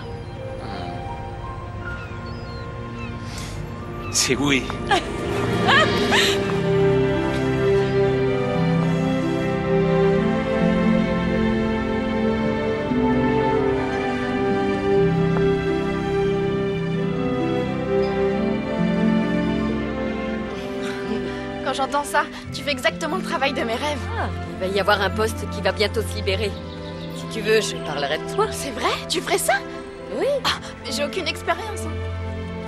C'est oui. Quand j'entends ça, tu fais exactement le travail de mes rêves. Ah, il va y avoir un poste qui va bientôt se libérer. Si tu veux, je parlerai de toi. C'est vrai? Tu ferais ça? Oui. Ah, j'ai aucune expérience.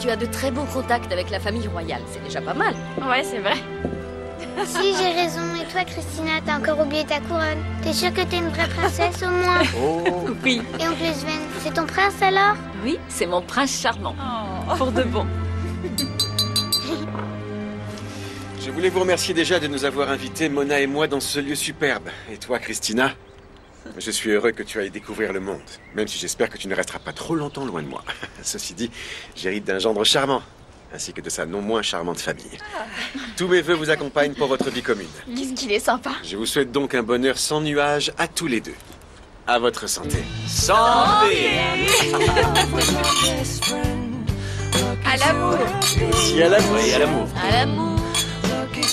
Tu as de très bons contacts avec la famille royale, c'est déjà pas mal. Ouais, c'est vrai. Si, j'ai raison. Et toi, Christina, t'as encore oublié ta couronne. T'es sûre que t'es une vraie princesse, au moins? Oh. Oui. Et oncle Sven, c'est ton prince alors? Oui, c'est mon prince charmant. Pour de bon. Je voulais vous remercier déjà de nous avoir invités, Mona et moi, dans ce lieu superbe. Et toi, Christina, je suis heureux que tu ailles découvrir le monde, même si j'espère que tu ne resteras pas trop longtemps loin de moi. Ceci dit, j'hérite d'un gendre charmant, ainsi que de sa non moins charmante famille. Tous mes vœux vous accompagnent pour votre vie commune. Qu'est-ce qu'il est sympa. Je vous souhaite donc un bonheur sans nuage à tous les deux. À votre santé. Santé. À l'amour. Si à l'amour. Oui, à l'amour. À l'amour.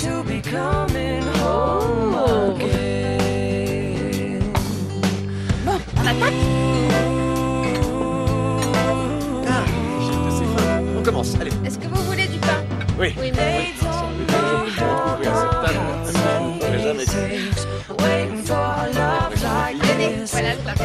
To be coming home again. Bon, on attaque. On commence, allez. Est-ce que vous voulez du pain? Oui. Oui, mais... Tenez, voilà le plat.